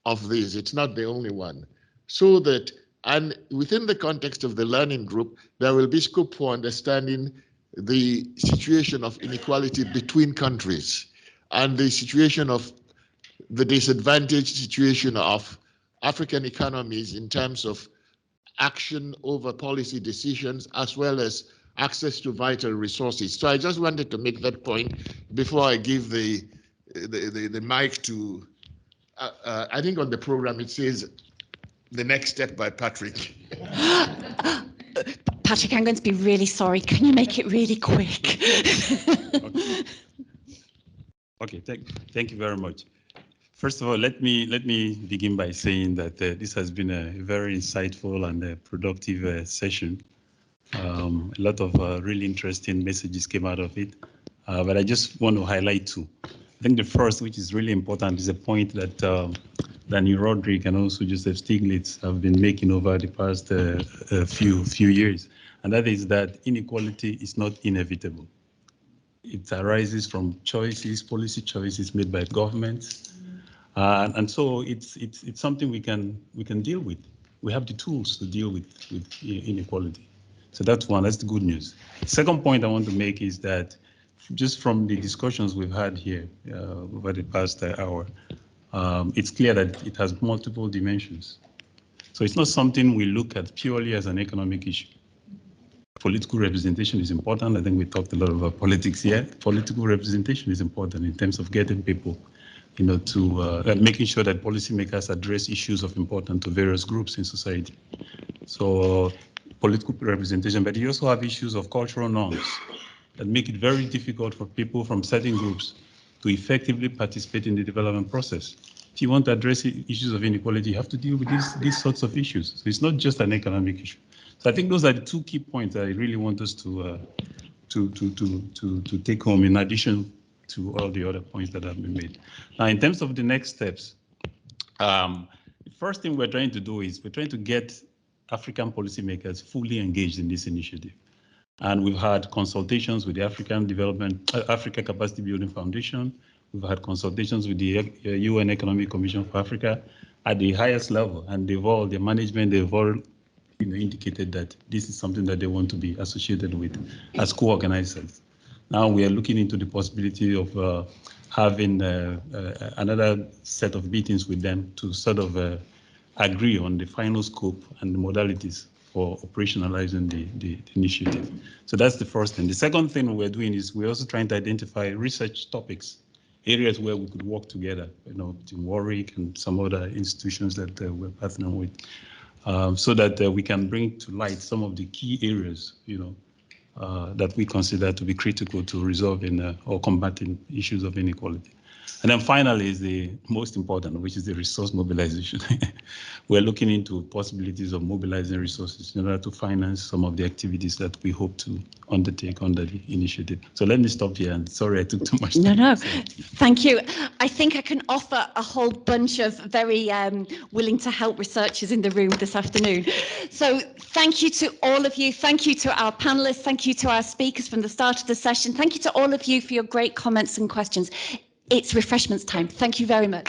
of these. It's not the only one. So that, and within the context of the learning group, there will be scope for understanding the situation of inequality between countries and the situation of the disadvantaged situation of African economies in terms of action over policy decisions, as well as access to vital resources. So I just wanted to make that point before I give the mic to, I think on the program it says the next step by Patrick. Patrick, I'm going to be really sorry. Can you make it really quick? Okay, thank you very much. First of all, let me begin by saying that this has been a very insightful and productive session. A lot of really interesting messages came out of it, but I just want to highlight two. I think the first, which is really important, is a point that Daniel Roderick and also Joseph Stiglitz have been making over the past few years, and that is that inequality is not inevitable. It arises from choices, policy choices made by governments, and so it's something we can deal with. We have the tools to deal with inequality. So that's one. That's the good news. Second point I want to make is that just from the discussions we've had here over the past hour, it's clear that it has multiple dimensions. So it's not something we look at purely as an economic issue. Political representation is important. I think we talked a lot about politics here. Political representation is important in terms of getting people, to making sure that policymakers address issues of importance to various groups in society. So political representation, but you also have issues of cultural norms that make it very difficult for people from certain groups to effectively participate in the development process. If you want to address issues of inequality, you have to deal with these sorts of issues. So it's not just an economic issue. So I think those are the two key points I really want us to take home, in addition to all the other points that have been made. Now, in terms of the next steps, the first thing we're trying to do is we're trying to get African policymakers fully engaged in this initiative. And we've had consultations with the Africa Capacity Building Foundation. We've had consultations with the UN Economic Commission for Africa at the highest level, and the management, they've all indicated that this is something that they want to be associated with as co-organizers. Now we are looking into the possibility of having another set of meetings with them to sort of agree on the final scope and the modalities for operationalizing the initiative. So that's the first thing. The second thing we're doing is we're also trying to identify research topics, areas where we could work together, between Warwick and some other institutions that we're partnering with, so that we can bring to light some of the key areas, that we consider to be critical to resolving or combating issues of inequality. And then finally is the most important, which is the resource mobilization. We're looking into possibilities of mobilizing resources in order to finance some of the activities that we hope to undertake under the initiative. So let me stop here, and sorry I took too much time. No, thank you. I think I can offer a whole bunch of very willing to help researchers in the room this afternoon. So thank you to all of you. Thank you to our panelists. Thank you to our speakers from the start of the session. Thank you to all of you for your great comments and questions. It's refreshments time. Thank you very much.